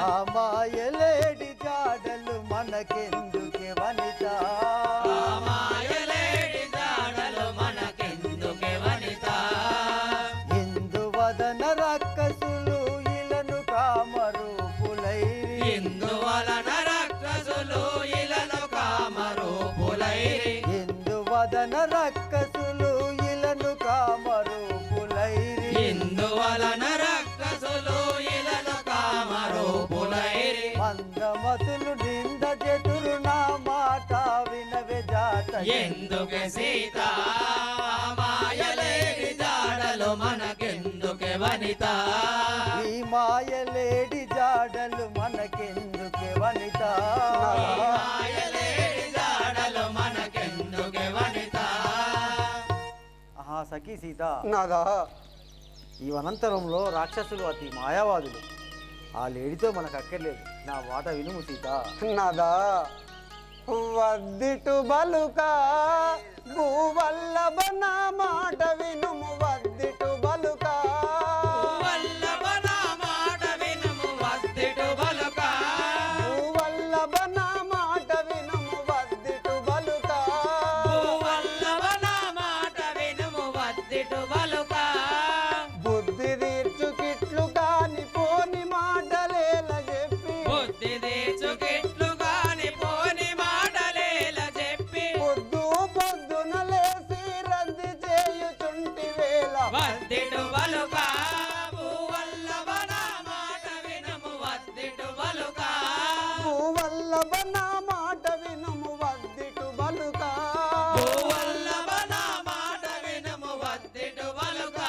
ఆ మాయలేడి జాడలు మనకెందుకే వనిత మాయలేడి జాడలు మనకెందుకే వనిత ఇందువదన రక్కసులు ఇలను కామరూపులైరి ఇందువలన రక్కసులు ఇలను కామరూపులైరి ఇందువదన రక్కసులు ఇలను కామరూపులైరి ఇందువలన రక్కసులు ఇలను కామరూపులైరి మందమతులు నింద చెతురు నా మాట వినవే జాత ఎందుకే సీత మాయలేడి జాడలు మనకెందుకే వనిత ఈ మాయలేడి జాడలు మనకెందుకే వనిత మాయలేడి జాడలు మనకెందుకే వనిత ఆహా సఖీ సీత నాదా ఈ వనంతరంలో రాక్షసులు అతి మాయావాదులు ఆ లేడితో మనకు అక్కర్లేదు నా మాట వినుము సీత నాదా వద్దిటు బలుక భూవల్లభ నా మాట వినుము వద్దిటు బలుక వల్లభ నా మాట వినుము వద్దిటు బలుక భూవల్లభ నా మాట వినుము వద్దిటు బలుక వల్లభ నా మాట వినుము వద్దిటు బలుక బుద్ధి తీర్చు కిట్లు కాని పోని మాటలేల చెప్పి బుద్ధి తీర్చుకిట్లు కాని పోని మాటలేల చెప్పి పొద్దున లేసి రంది చేయుచుంటి వేళ వద్దిటు బలుక భూవల్లభ నా మాట వినుము వద్దిటు బలుక భూవల్లభ నా మాట వినుము వద్దిటు బలుక భూవల్లభ నా మాట వినుము వద్దిటు బలుక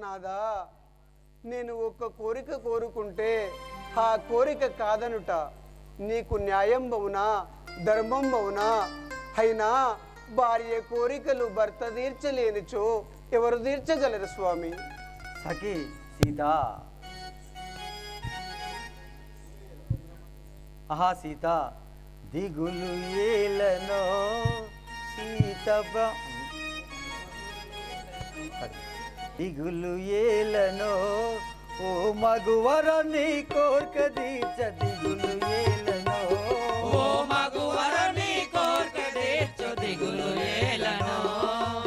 నాదా నేను ఒక్క కోరిక కోరుకుంటే ఆ కోరిక కాదనుట నీకు న్యాయం బవునా ధర్మం బవునా అయినా భార్య కోరికలు భర్త తీర్చలేనిచో ఎవరు తీర్చగలరు స్వామి. సఖీ సీత ఆహా సీత దిగులు ఏలనో సీత దిగులు ఏలనో ఓ మగువర నీ కోర్క తీర్చ దిగులు ఏలనో ఓ మగువర నీ కోర్క తీర్చు దిగులు ఏలనో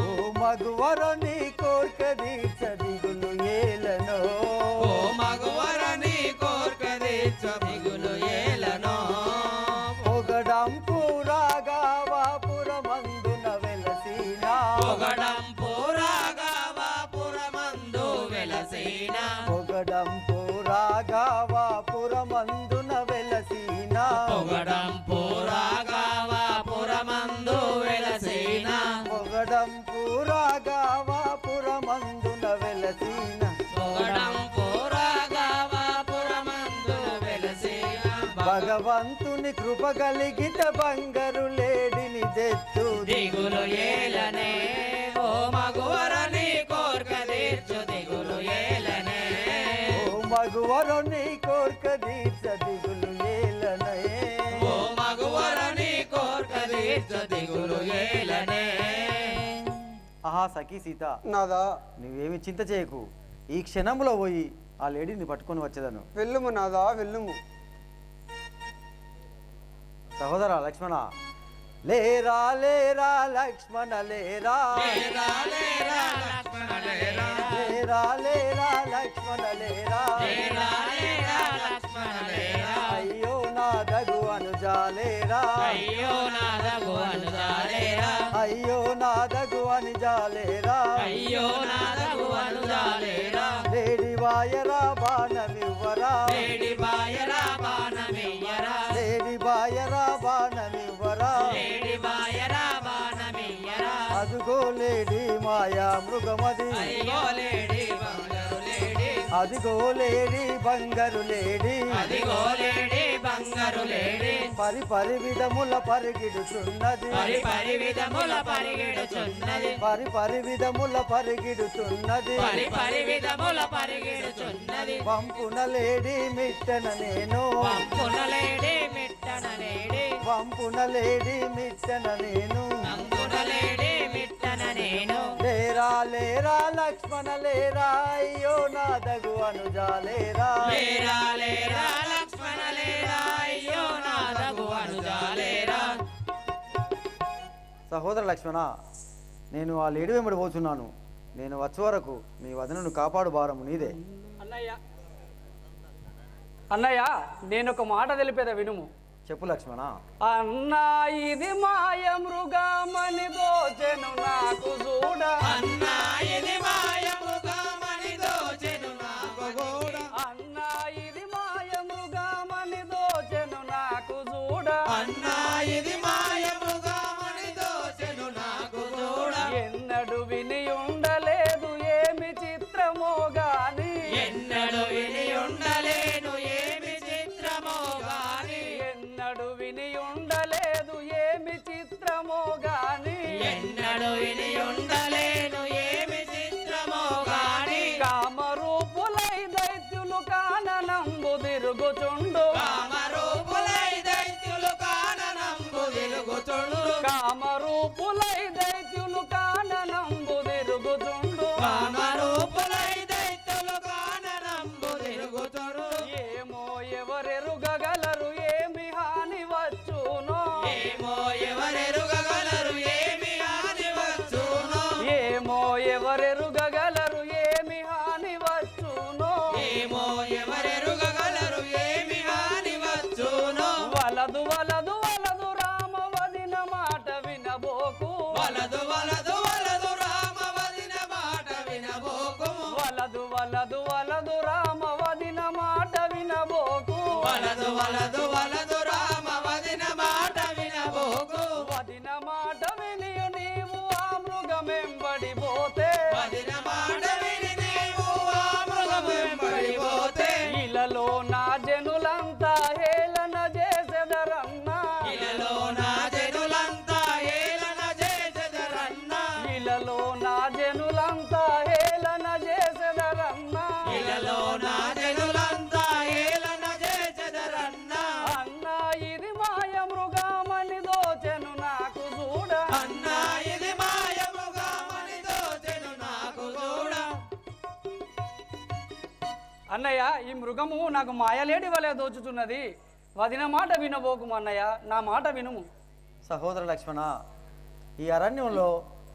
ఓ మగువర నీ కోర్క తీర్చ దిగులు ఏలనో ఓ మగువర నీ కోర్క తీర్చు దిగులు ఏలనో పొగడంపు రాఘవాపురమందున వెలసినా పొగడంపు రాఘవాపురమందు వెలసినా పొగడంపు రాఘవాపురమందున వెలసినా పొగడంపు రాఘవాపురమందు భగవంతుని కృప కలిగిత బంగారు లేడిని తెత్తు దిగులు ఏలనే ఓ మగువరని కోర్క తీర్చు దిగులు ఏలనే ఓ మగువరుని కోర్క తీర్చ దిగులు ఏలనే ఓ మగువరని కోర్క తీర్చు దిగులు ఏలనే. ఆహా సఖీ సీత, నాదా నువ్వేమి చింత చేయకు, ఈ క్షణంలో పోయి ఆ లేడీని పట్టుకొని వచ్చేదను. వెళ్ళుము నాదా వెళ్ళుము. సహోదర లక్ష్మణ, లేరా లేరా లక్ష్మణ లేరా, లేరా లేరా లక్ష్మణ లేరా, లేరా లేరా లక్ష్మణ లేరా, లేరా లేరా లక్ష్మణ లేరా. అయ్యో నా దగు అనుజాలేరా, అయ్యో నాదగు అనుజాలేరా, అయ్యో నా దగు అనుజాలేరా, అయ్యో నాదగు అనుజాలేరా. లేడి వాయరా బాణమివ్వరా, లేడి బాయరా బాణమియ్యరా, లేడి వాయరా బాణమివ్వరా, లేడి బాయరా బాణమియ్యరా. అదుగో లేడి మాయా మృగమది, అదిగో లేడి బంగారు లేడి, అదిగో లేడి బంగారు లేడి, అదిగో లేడి బంగారు లేడి. పరి పరి విధముల పరిగిడుతున్నది, పరి పరి విధముల పరిగెడుచున్నది, పరి పరి విధముల పరిగిడుతున్నది, పరి పరి విధముల పరిగెడుచున్నది. వంపున లేడి మిట్టన నేను, వంపున లేడి మిట్టన లేడి, వంపున లేడి మిట్టన నేను, వంపున లేడి మిట్టన నేను. లేరా లేరా లక్ష్మణ లేరా, అయ్యో నా దగు అనుజాలేరా, లేరా లేరా లక్ష్మణ లేరా, అయ్యో నాదగు అనుజాలేరా. సహోదర లక్ష్మణ, నేను ఆ లేడి వెంబడి పోతున్నాను. నేను వచ్చే వరకు మీ వదనను కాపాడు భారము నీదే. అన్నయ్య అన్నయ్య, నేను ఒక మాట తెలిపేదా వినుము. చెప్పు లక్ష్మణ. అన్నా ఇది మాయ మృగమని దోచెను నాకు చూడ, అన్నా ఇది మాయ మృగమని దోచెను నాకు చూడ, అన్నా ఇది మాయ మృగమని దోచెను నాకు చూడ, అన్నా ఇది మాయ మృగమని దోచెను నాకు చూడ. ఎన్నడు విని ఉండలేదు ఏమి చిత్రమో గాని, ఎన్నడు విని ఉండలేను ఏమి చిత్రమో గాని, ఎన్నడు విని ఉండలేదు ఏమి చిత్రమో గాని, ఎన్నడు విని ఉండలేను ఏమి చిత్రమో గాని. కామరూపులై దైత్యులు కాననంబు తిరుగుచుండు, కామరూపులై దైత్యులు కాననంబు తిరుగుచుండు, కామరూపులై దైత్యులు కాననంబు తిరుగుచుండు, కామరూపులై దైత్యులు కాననంబు తిరుగుచుండు. ఏమో ఎవరెరుగగలరు ఏమి హాని వచ్చునో, ఏమో ఎవరెరుగగలరు ఏమి హాని వచ్చునో, ఏమో ఎవరెరుగగలరు ఏమి హాని వచ్చునో, ఏమో ఎవరెరుగగలరు ఏమి హాని వచ్చునో. వలదు వలదు వలదు రామ వదిన మాట వినబోకు, వలదు వలదు వలదు రామ వదిన మాట వినబోకుము, వలదు వలదు వలదు రామ వదిన మాట వినబోకు, వలదు వలదు వలదు రామ వదిన మాట వినబోకు. వదిన మాట విని నీవు ఆ మృగమెంబడిపోతే, వదిన మాట విని నీవు ఆ మృగమెంబడిపోతే, ఇలలో నా జనులంతా హేళన చేసెదరన్నా, ఇలలో నా జనులంతా ఏలన చేసెదరన్నా, ఇలలో నా జనులంతా హేళన చేసెదరన్నా, ఇలలో నా జనులంతా ఏలన చేసెదరన్నా. అన్నా ఇది మాయ మృగమని దోచెను నాకు చూడ, అన్నా ఇది మాయ మృగమని దోచెను నాకు చూడ. అన్నయ్య ఈ మృగము నాకు మాయలేడి వలె దోచుతున్నది, వదిన మాట వినబోకుము అన్నయ్య, నా మాట వినుము. సహోదర లక్ష్మణ, ఈ అరణ్యంలో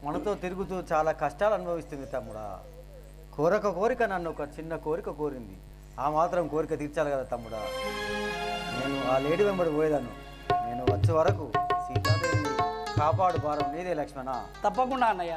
మనతో తిరుగుతూ చాలా కష్టాలు అనుభవిస్తుంది తమ్ముడా. కోరిక నన్ను ఒక చిన్న కోరిక కోరింది, ఆ మాత్రం కోరిక తీర్చాలి కదా తమ్ముడా. నేను ఆ లేడీ వెంబడి పోయేదాను. నేను వచ్చే వరకు సీతాదేవి కాపాడు భారం నీదే లక్ష్మణ. తప్పకుండా అన్నయ్య.